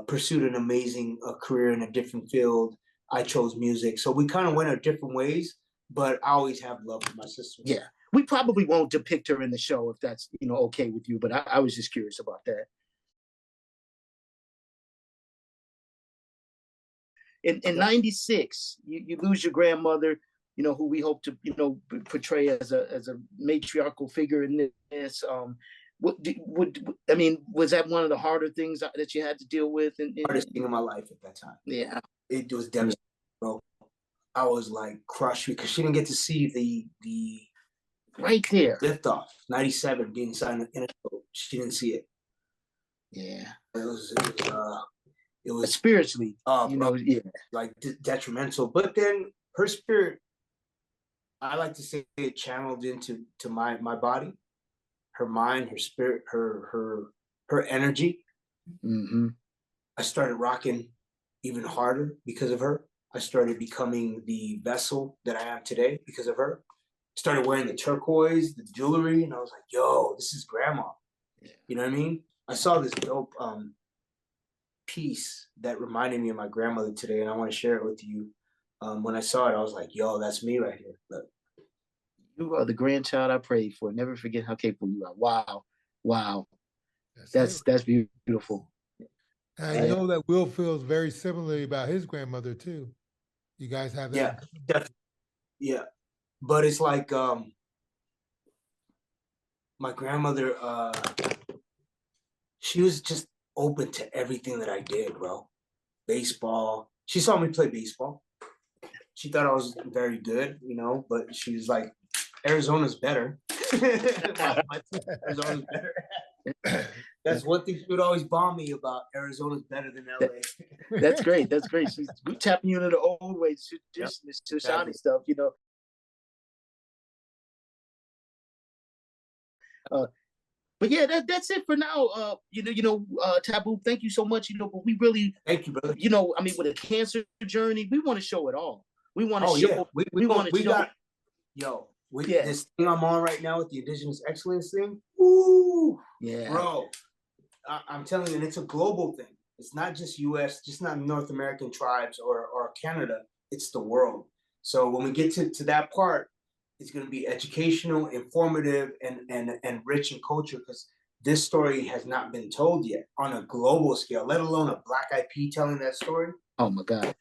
pursued an amazing career in a different field. I chose music, so we kind of went our different ways. But I always have love for my sister. Yeah, we probably won't depict her in the show if that's, you know, okay with you. But I was just curious about that. In '96, you lose your grandmother, you know, who we hope to, you know, portray as a matriarchal figure in this. I mean, was that one of the harder things that you had to deal with? Hardest thing in my life at that time. Yeah, it was devastating, bro. I was like crushed, because she didn't get to see the right there liftoff, 97 being signed in a show. She didn't see it. Yeah, it was spiritually, you know, like detrimental. But then her spirit, I like to say, it channeled into my body, her mind, her spirit, her energy. I started rocking even harder because of her. I started becoming the vessel that I am today because of her. Started wearing the turquoise, the jewelry, and I was like, yo, this is grandma. You know what I mean? I saw this dope piece that reminded me of my grandmother today, and I want to share it with you. When I saw it, I was like, yo, that's me right here. Look. You are the grandchild I prayed for. Never forget how capable you are. Wow. Wow. That's beautiful. I know that Will feels very similarly about his grandmother too. You guys have that? Yeah, definitely. Yeah. But it's like my grandmother, she was just open to everything that I did, bro. Baseball. She saw me play baseball. She thought I was very good, you know, but she was like, Arizona's better. Arizona's better. That's one thing she would always bomb me about. Arizona's better than LA. That's great. That's great. She's tapping you into the old ways, just shiny stuff, you know. But yeah, that's it for now. Taboo, thank you so much. But we really, Thank you, brother. I mean, with a cancer journey, we want to show it all. We want to Oh show. yeah, We want to show. With this thing I'm on right now with the Indigenous Excellence thing. Woo, Yeah, bro. I'm telling you, and it's a global thing. It's not just U.S., just not North American tribes or Canada. It's the world. So when we get to that part, it's going to be educational, informative, and rich in culture, because this story has not been told yet on a global scale, let alone a Black Eyed Peas telling that story. Oh my God.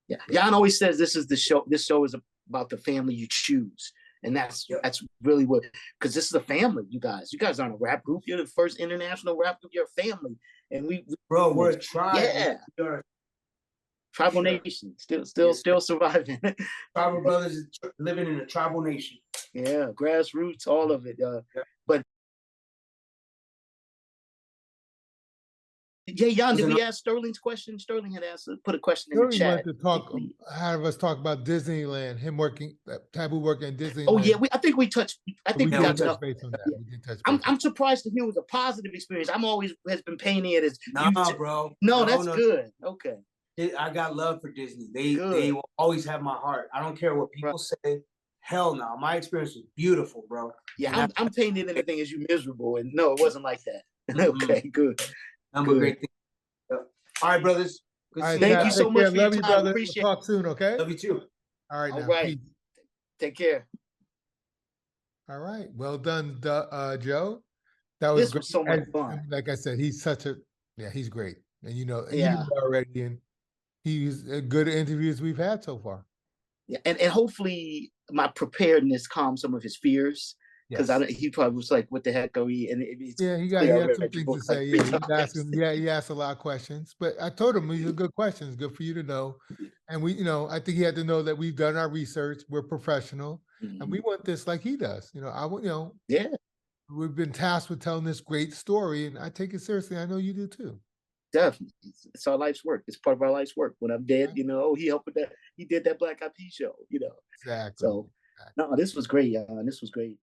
Yeah. Jan always says this is the show. This show is about the family you choose. And that's really what, because this is a family, you guys. You guys aren't a rap group. You're the first international rap group. You're a family. And we're a tribe. Yeah. We're tribal nation. Still surviving. Tribal brothers living in a tribal nation. Yeah, grassroots, all of it. But yeah, Jan, did we ask Sterling's question? Sterling had put a question in the chat. Wanted to have us talk about Disneyland, him working, Taboo working at Disneyland. Oh yeah, I think we touched. I think we got touched base on that. Yeah. We did touch base. I'm surprised to hear it was a positive experience. I'm always has been painting it as bro. No, that's good. Okay. I got love for Disney. They will always have my heart. I don't care what people say. Hell no. My experience was beautiful, bro. Yeah, I'm painting anything as you miserable, and no, it wasn't like that. Okay, good. I'm a great thing. All right, brothers. All right, thank you so much for your time. Brother. Appreciate we'll talk soon, okay? Love you too. All right, all right. Take care. All right. Well done, Joe. That was this was so much fun. Like I said, he's he's great. And you know already, and he's good interviews we've had so far. Yeah, and hopefully my preparedness calmed some of his fears. Because he probably was like, "What the heck are we?" And he had some things to say. Yeah, he asked a lot of questions, but I told him these are good questions, good for you to know. And I think he had to know that we've done our research, we're professional, and we want this like he does. We've been tasked with telling this great story, and I take it seriously. I know you do too. Definitely, it's our life's work. It's part of our life's work. When I'm dead, he helped with that. He did that Black Eyed Peas show. Exactly. So, no, this was great, this was great.